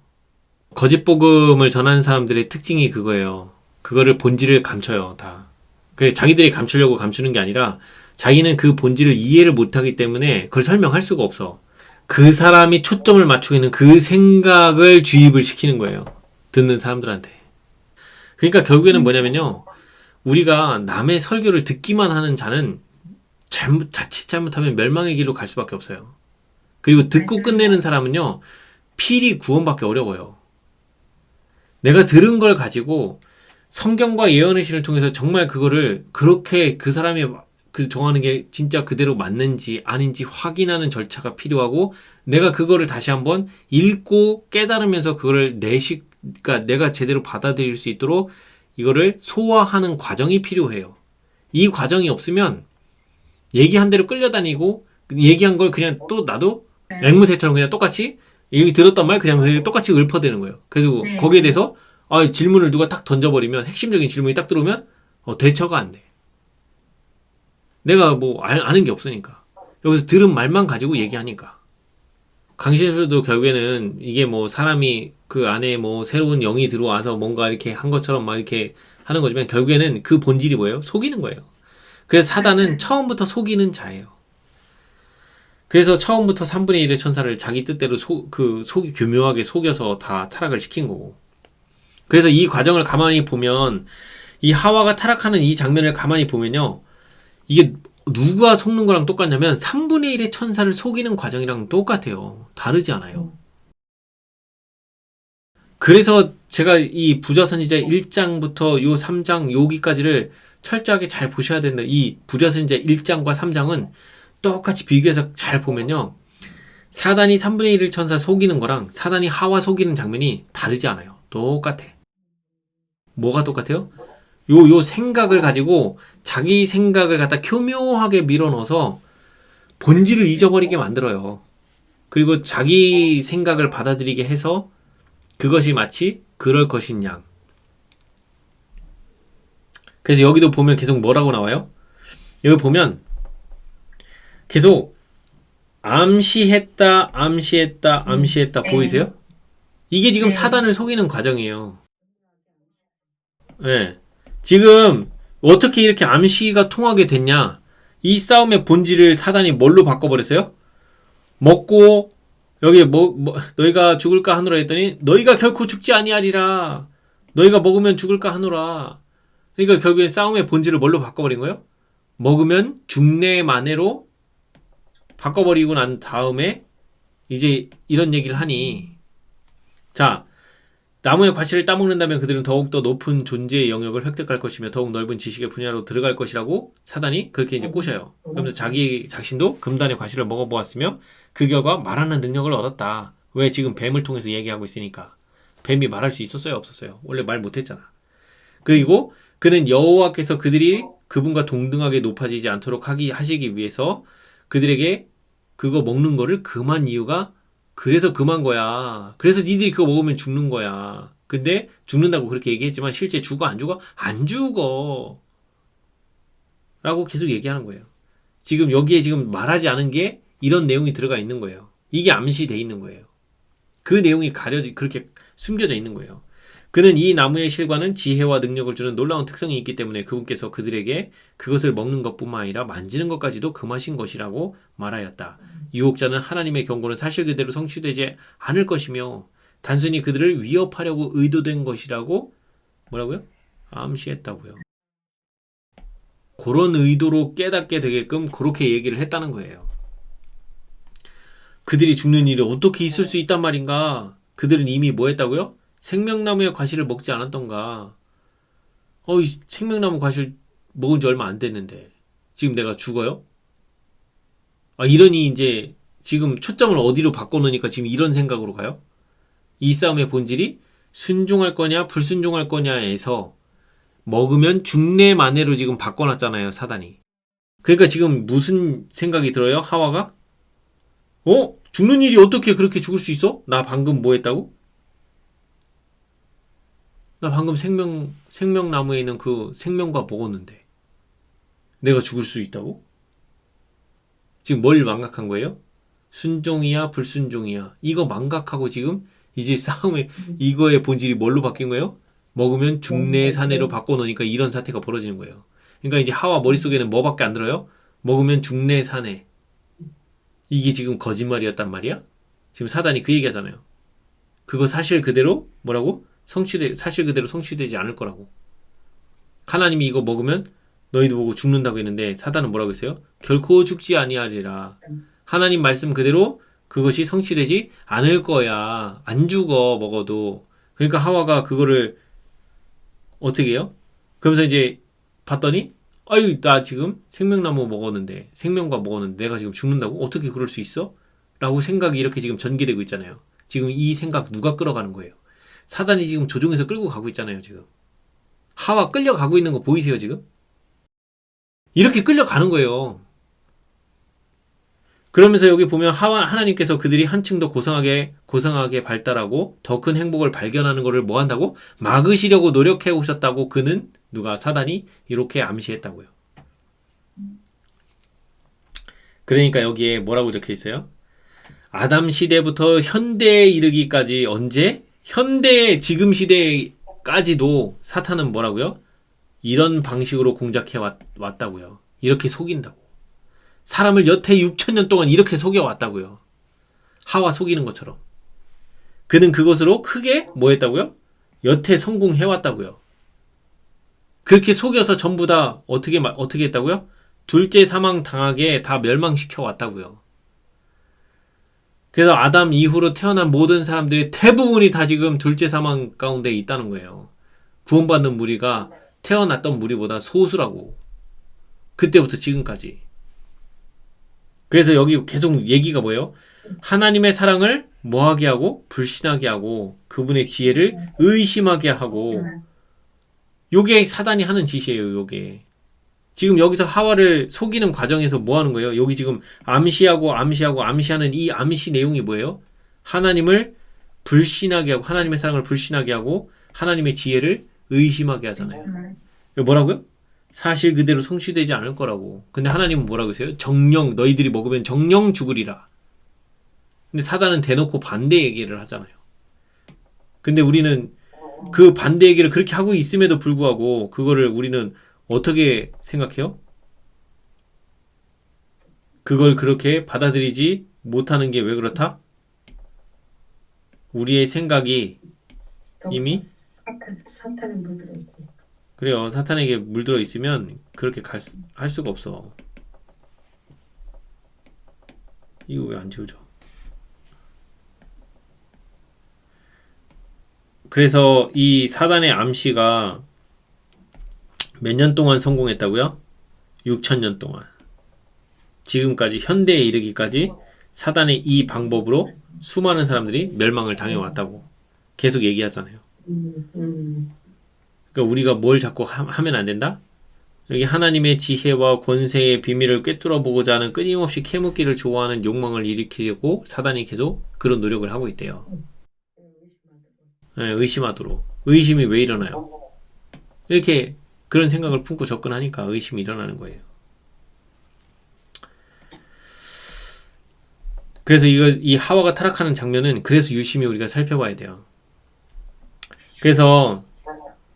거짓 복음을 전하는 사람들의 특징이 그거예요. 그거를 본질을 감춰요 다. 그래서 자기들이 감추려고 감추는 게 아니라 자기는 그 본질을 이해를 못하기 때문에 그걸 설명할 수가 없어. 그 사람이 초점을 맞추고 있는 그 생각을 주입을 시키는 거예요. 듣는 사람들한테. 그러니까 결국에는 뭐냐면요. 우리가 남의 설교를 듣기만 하는 자는 자칫 잘못하면 멸망의 길로 갈 수밖에 없어요. 그리고 듣고 끝내는 사람은요. 필히 구원받기 어려워요. 내가 들은 걸 가지고 성경과 예언의 신을 통해서 정말 그거를 그렇게 그 사람이 그 정하는 게 진짜 그대로 맞는지 아닌지 확인하는 절차가 필요하고 내가 그거를 다시 한번 읽고 깨달으면서 그거를 그러니까 내가 제대로 받아들일 수 있도록 이거를 소화하는 과정이 필요해요. 이 과정이 없으면 얘기한 대로 끌려다니고 얘기한 걸 그냥 또 나도 앵무새처럼 그냥 똑같이 얘기 들었단 말 그냥 똑같이 읊어대는 거예요. 그래서 거기에 대해서 질문을 누가 딱 던져버리면 핵심적인 질문이 딱 들어오면 대처가 안 돼. 내가 뭐 아는 게 없으니까. 여기서 들은 말만 가지고 얘기하니까. 강신술도 결국에는 이게 뭐 사람이 그 안에 뭐 새로운 영이 들어와서 뭔가 이렇게 한 것처럼 막 이렇게 하는 거지만 결국에는 그 본질이 뭐예요? 속이는 거예요. 그래서 사단은 처음부터 속이는 자예요. 그래서 처음부터 3분의 1의 천사를 자기 뜻대로 교묘하게 속여서 다 타락을 시킨 거고. 그래서 이 과정을 가만히 보면 이 하와가 타락하는 이 장면을 가만히 보면요. 이게 누가 속는 거랑 똑같냐면 3분의 1의 천사를 속이는 과정이랑 똑같아요. 다르지 않아요. 그래서 제가 이 부자선지자 1장부터 요 3장 여기까지를 철저하게 잘 보셔야 된다. 이 부자선지자 1장과 3장은 똑같이 비교해서 잘 보면요. 사단이 3분의 1의 천사 속이는 거랑 사단이 하와 속이는 장면이 다르지 않아요. 똑같아. 뭐가 똑같아요? 요 생각을 가지고 자기 생각을 갖다 교묘하게 밀어넣어서 본질을 잊어버리게 만들어요. 그리고 자기 생각을 받아들이게 해서 그것이 마치 그럴 것인 양. 그래서 여기도 보면 계속 뭐라고 나와요? 여기 보면 계속 암시했다 보이세요? 이게 지금 사단을 속이는 과정이에요. 네. 지금 어떻게 이렇게 암시가 통하게 됐냐? 이 싸움의 본질을 사단이 뭘로 바꿔버렸어요? 먹고 여기 너희가 죽을까 하노라 했더니 너희가 결코 죽지 아니하리라. 너희가 먹으면 죽을까 하노라. 그러니까 결국엔 싸움의 본질을 뭘로 바꿔버린 거예요? 먹으면 죽내만해로 바꿔버리고 난 다음에 이제 이런 얘기를 하니 자 나무의 과실을 따먹는다면 그들은 더욱더 높은 존재의 영역을 획득할 것이며 더욱 넓은 지식의 분야로 들어갈 것이라고 사단이 그렇게 이제 꼬셔요. 그러면서 자기 자신도 금단의 과실을 먹어보았으며 그 결과 말하는 능력을 얻었다. 왜? 지금 뱀을 통해서 얘기하고 있으니까. 뱀이 말할 수 있었어요? 없었어요? 원래 말 못했잖아. 그리고 그는 여호와께서 그들이 그분과 동등하게 높아지지 않도록 하시기 위해서 그들에게 그거 먹는 거를 금한 이유가 그래서 금한 거야. 그래서 니들이 그거 먹으면 죽는 거야. 근데 죽는다고 그렇게 얘기했지만 실제 죽어 안 죽어? 안 죽어. 라고 계속 얘기하는 거예요. 지금 여기에 지금 말하지 않은 게 이런 내용이 들어가 있는 거예요. 이게 암시돼 있는 거예요. 그 내용이 그렇게 숨겨져 있는 거예요. 그는 이 나무의 실과는 지혜와 능력을 주는 놀라운 특성이 있기 때문에 그분께서 그들에게 그것을 먹는 것뿐만 아니라 만지는 것까지도 금하신 것이라고 말하였다. 유혹자는 하나님의 경고는 사실 그대로 성취되지 않을 것이며 단순히 그들을 위협하려고 의도된 것이라고 뭐라고요? 암시했다고요. 그런 의도로 깨닫게 되게끔 그렇게 얘기를 했다는 거예요. 그들이 죽는 일이 어떻게 있을 수 있단 말인가? 그들은 이미 뭐 했다고요? 생명나무의 과실을 먹지 않았던가? 이 생명나무 과실 먹은 지 얼마 안 됐는데 지금 내가 죽어요? 이러니 이제 지금 초점을 어디로 바꿔놓으니까 지금 이런 생각으로 가요? 이 싸움의 본질이 순종할 거냐 불순종할 거냐에서 먹으면 죽네 마네로 지금 바꿔놨잖아요, 사단이. 그러니까 지금 무슨 생각이 들어요, 하와가? 죽는 일이 어떻게 그렇게 죽을 수 있어? 나 방금 뭐 했다고? 나 방금 생명나무에 있는 그 생명과 먹었는데. 내가 죽을 수 있다고? 지금 뭘 망각한 거예요? 순종이야, 불순종이야. 이거 망각하고 지금 이제 싸움의 이거의 본질이 뭘로 바뀐 거예요? 먹으면 죽네 사내로 바꿔놓으니까 이런 사태가 벌어지는 거예요. 그러니까 이제 하와 머릿속에는 뭐밖에 안 들어요? 먹으면 죽네 사내. 이게 지금 거짓말이었단 말이야? 지금 사단이 그 얘기 하잖아요. 그거 사실 그대로 뭐라고? 사실 그대로 성취되지 않을 거라고. 하나님이 이거 먹으면 너희도 보고 죽는다고 했는데 사단은 뭐라고 했어요? 결코 죽지 아니하리라. 하나님 말씀 그대로 그것이 성취되지 않을 거야. 안 죽어 먹어도. 그러니까 하와가 그거를 어떻게 해요? 그러면서 이제 봤더니 나 지금 생명나무 먹었는데 생명과 먹었는데 내가 지금 죽는다고? 어떻게 그럴 수 있어? 라고 생각이 이렇게 지금 전개되고 있잖아요. 지금 이 생각 누가 끌어가는 거예요? 사단이 지금 조종해서 끌고 가고 있잖아요, 지금. 하와 끌려가고 있는 거 보이세요, 지금? 이렇게 끌려가는 거예요. 그러면서 여기 보면 하나님께서 그들이 한층 더 고상하게 발달하고 더 큰 행복을 발견하는 것을 뭐 한다고? 막으시려고 노력해 오셨다고 그는 사단이 이렇게 암시했다고요. 그러니까 여기에 뭐라고 적혀 있어요? 아담 시대부터 현대에 이르기까지 언제? 현대 지금 시대까지도 사탄은 뭐라고요? 이런 방식으로 공작해 왔다고요. 이렇게 속인다고. 사람을 여태 6천년 동안 이렇게 속여왔다고요. 하와 속이는 것처럼. 그는 그것으로 크게 뭐 했다고요? 여태 성공해왔다고요. 그렇게 속여서 전부 다 어떻게 했다고요? 둘째 사망 당하게 다 멸망시켜 왔다고요. 그래서 아담 이후로 태어난 모든 사람들이 대부분이 다 지금 둘째 사망 가운데 있다는 거예요. 구원받는 무리가 태어났던 무리보다 소수라고. 그때부터 지금까지. 그래서 여기 계속 얘기가 뭐예요? 하나님의 사랑을 뭐하게 하고 불신하게 하고 그분의 지혜를 의심하게 하고 요게 사단이 하는 짓이에요. 요게 지금 여기서 하와를 속이는 과정에서 뭐 하는 거예요? 여기 지금 암시하는 이 암시 내용이 뭐예요? 하나님을 불신하게 하고 하나님의 사랑을 불신하게 하고 하나님의 지혜를 의심하게 하잖아요. 뭐라고요? 사실 그대로 성취되지 않을 거라고. 근데 하나님은 뭐라고 했어요? 정령 너희들이 먹으면 정령 죽으리라. 근데 사단은 대놓고 반대 얘기를 하잖아요. 근데 우리는 그 반대 얘기를 그렇게 하고 있음에도 불구하고 그거를 우리는 어떻게 생각해요? 그걸 그렇게 받아들이지 못하는 게 왜 그렇다? 우리의 생각이 이미 사탄에 물들어 있어요. 그래요. 사탄에게 물들어 있으면 그렇게 할 수가 없어. 이거 왜 안 지워져? 그래서 이 사단의 암시가 몇 년 동안 성공했다고요? 6천년 동안. 지금까지 현대에 이르기까지 사단의 이 방법으로 수많은 사람들이 멸망을 당해왔다고 계속 얘기하잖아요. 그러니까 우리가 뭘 자꾸 하면 안 된다? 여기 하나님의 지혜와 권세의 비밀을 꿰뚫어 보고자 하는 끊임없이 캐묻기를 좋아하는 욕망을 일으키려고 사단이 계속 그런 노력을 하고 있대요. 예, 의심하도록. 의심이 왜 일어나요? 이렇게 그런 생각을 품고 접근하니까 의심이 일어나는 거예요. 그래서 이 하와가 타락하는 장면은 그래서 유심히 우리가 살펴봐야 돼요. 그래서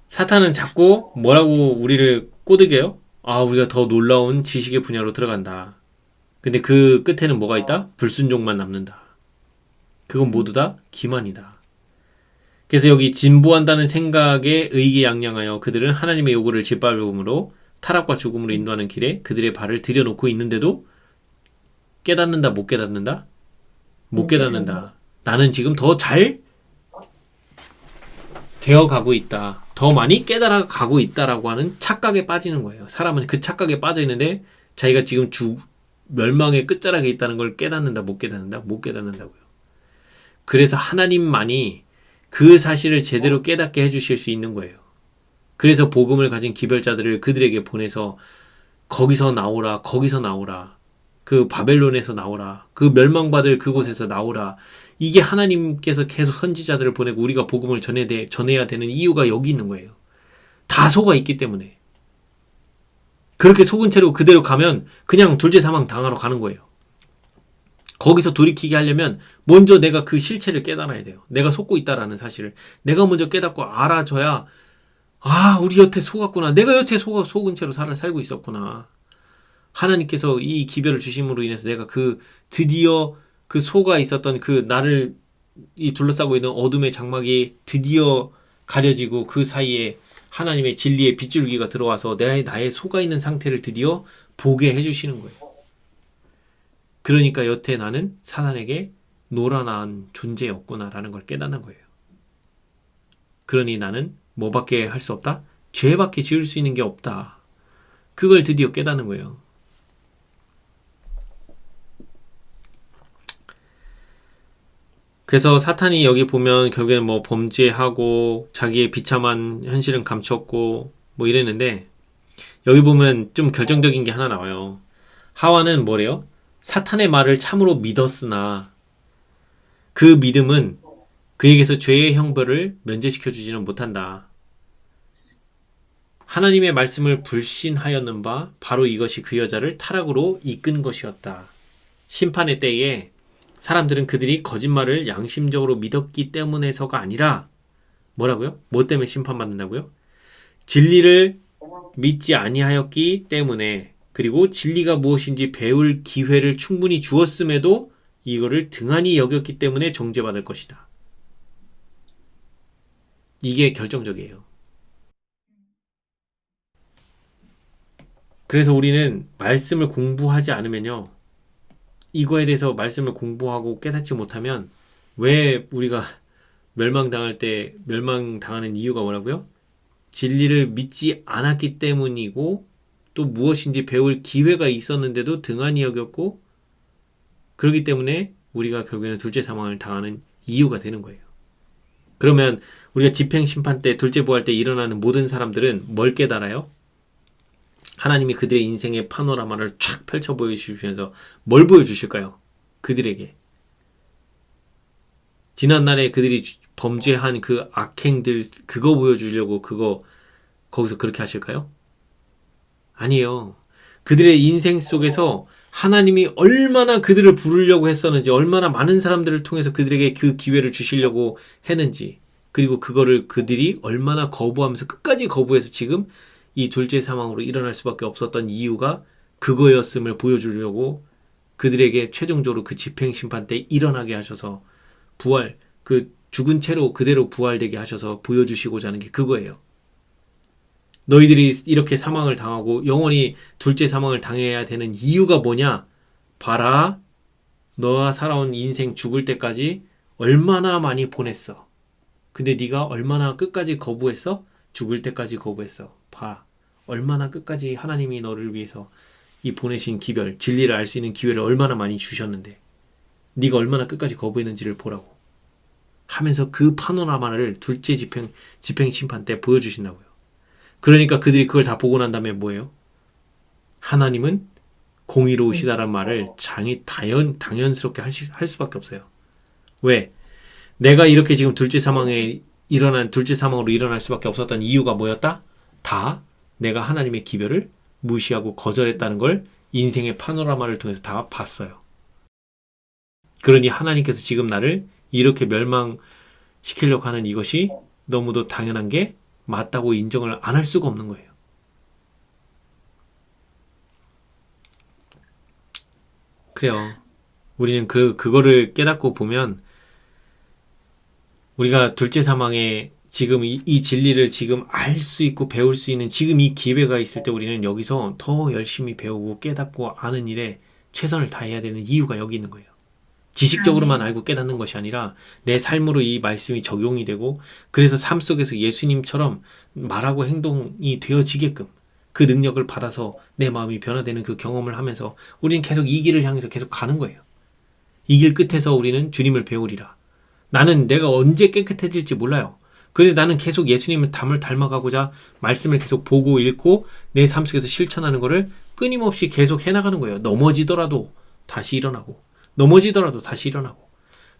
사탄은 자꾸 뭐라고 우리를 꼬드겨요? 아, 우리가 더 놀라운 지식의 분야로 들어간다. 근데 그 끝에는 뭐가 있다? 불순종만 남는다. 그건 모두 다 기만이다. 그래서 여기 진보한다는 생각에 의기양양하여 그들은 하나님의 요구를 짓밟음으로 타락과 죽음으로 인도하는 길에 그들의 발을 들여놓고 있는데도 깨닫는다, 못 깨닫는다? 못 깨닫는다. 나는 지금 더 잘 되어가고 있다. 더 많이 깨달아가고 있다라고 하는 착각에 빠지는 거예요. 사람은 그 착각에 빠져 있는데 자기가 지금 멸망의 끝자락에 있다는 걸 깨닫는다, 못 깨닫는다? 못 깨닫는다고요. 그래서 하나님만이 그 사실을 제대로 깨닫게 해주실 수 있는 거예요. 그래서 복음을 가진 기별자들을 그들에게 보내서 거기서 나오라, 거기서 나오라. 그 바벨론에서 나오라. 그 멸망받을 그곳에서 나오라. 이게 하나님께서 계속 선지자들을 보내고 우리가 복음을 전해야 되는 이유가 여기 있는 거예요. 다 속아 있기 때문에. 그렇게 속은 채로 그대로 가면 그냥 둘째 사망 당하러 가는 거예요. 거기서 돌이키게 하려면 먼저 내가 그 실체를 깨달아야 돼요. 내가 속고 있다라는 사실을. 내가 먼저 깨닫고 알아줘야 아, 우리 여태 속았구나. 내가 여태 속은 채로 살고 있었구나. 하나님께서 이 기별을 주심으로 인해서 내가 드디어 그 속아 있었던 그 나를 둘러싸고 있는 어둠의 장막이 드디어 가려지고 그 사이에 하나님의 진리의 빗줄기가 들어와서 나의 속아 있는 상태를 드디어 보게 해주시는 거예요. 그러니까 여태 나는 사단에게 노란한 존재였구나라는 걸 깨닫는 거예요. 그러니 나는 뭐밖에 할 수 없다? 죄밖에 지을 수 있는 게 없다. 그걸 드디어 깨닫는 거예요. 그래서 사탄이 여기 보면 결국에는 뭐 범죄하고 자기의 비참한 현실은 감췄고 뭐 이랬는데 여기 보면 좀 결정적인 게 하나 나와요. 하와는 뭐래요? 사탄의 말을 참으로 믿었으나 그 믿음은 그에게서 죄의 형벌을 면제시켜 주지는 못한다. 하나님의 말씀을 불신하였는 바 바로 이것이 그 여자를 타락으로 이끈 것이었다. 심판의 때에 사람들은 그들이 거짓말을 양심적으로 믿었기 때문에서가 아니라 뭐라고요? 뭐 때문에 심판받는다고요? 진리를 믿지 아니하였기 때문에 그리고 진리가 무엇인지 배울 기회를 충분히 주었음에도 이거를 등한히 여겼기 때문에 정죄받을 것이다. 이게 결정적이에요. 그래서 우리는 말씀을 공부하지 않으면요. 이거에 대해서 말씀을 공부하고 깨닫지 못하면 왜 우리가 멸망당할 때 멸망당하는 이유가 뭐라고요? 진리를 믿지 않았기 때문이고 또 무엇인지 배울 기회가 있었는데도 등한히 여겼고 그렇기 때문에 우리가 결국에는 둘째 사망을 당하는 이유가 되는 거예요. 그러면 우리가 집행심판 때 둘째 부활 때 일어나는 모든 사람들은 뭘 깨달아요? 하나님이 그들의 인생의 파노라마를 쫙 펼쳐 보여주시면서 뭘 보여주실까요? 그들에게. 지난날에 그들이 범죄한 그 악행들 그거 보여주려고 거기서 그렇게 하실까요? 아니에요. 그들의 인생 속에서 하나님이 얼마나 그들을 부르려고 했었는지 얼마나 많은 사람들을 통해서 그들에게 그 기회를 주시려고 했는지 그리고 그거를 그들이 얼마나 거부하면서 끝까지 거부해서 지금 이 둘째 사망으로 일어날 수밖에 없었던 이유가 그거였음을 보여주려고 그들에게 최종적으로 그 집행심판 때 일어나게 하셔서 그 죽은 채로 그대로 부활되게 하셔서 보여주시고자 하는 게 그거예요. 너희들이 이렇게 사망을 당하고 영원히 둘째 사망을 당해야 되는 이유가 뭐냐? 봐라. 너가 살아온 인생 죽을 때까지 얼마나 많이 보냈어. 근데 네가 얼마나 끝까지 거부했어? 죽을 때까지 거부했어. 봐. 얼마나 끝까지 하나님이 너를 위해서 이 보내신 기별, 진리를 알 수 있는 기회를 얼마나 많이 주셨는데 네가 얼마나 끝까지 거부했는지를 보라고 하면서 그 파노라마를 둘째 집행 심판 때 보여주신다고요. 그러니까 그들이 그걸 다 보고 난 다음에 뭐예요? 하나님은 공의로우시다라는 말을 당연스럽게 할 수밖에 없어요. 왜? 내가 이렇게 지금 둘째 사망에 일어난 둘째 사망으로 일어날 수밖에 없었던 이유가 뭐였다? 다 내가 하나님의 기별을 무시하고 거절했다는 걸 인생의 파노라마를 통해서 다 봤어요. 그러니 하나님께서 지금 나를 이렇게 멸망시키려고 하는 이것이 너무도 당연한 게 맞다고 인정을 안 할 수가 없는 거예요. 그래요. 우리는 그거를 깨닫고 보면 우리가 둘째 사망에 지금 이 진리를 지금 알 수 있고 배울 수 있는 지금 이 기회가 있을 때 우리는 여기서 더 열심히 배우고 깨닫고 아는 일에 최선을 다해야 되는 이유가 여기 있는 거예요. 지식적으로만 알고 깨닫는 것이 아니라 내 삶으로 이 말씀이 적용이 되고 그래서 삶 속에서 예수님처럼 말하고 행동이 되어지게끔 그 능력을 받아서 내 마음이 변화되는 그 경험을 하면서 우리는 계속 이 길을 향해서 계속 가는 거예요. 이 길 끝에서 우리는 주님을 배우리라. 나는 내가 언제 깨끗해질지 몰라요. 그런데 나는 계속 예수님을 닮아가고자 말씀을 계속 보고 읽고 내 삶 속에서 실천하는 거를 끊임없이 계속 해나가는 거예요. 넘어지더라도 다시 일어나고 넘어지더라도 다시 일어나고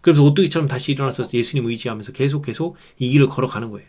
그래서 오뚜기처럼 다시 일어나서 예수님 의지하면서 계속 이 길을 걸어가는 거예요.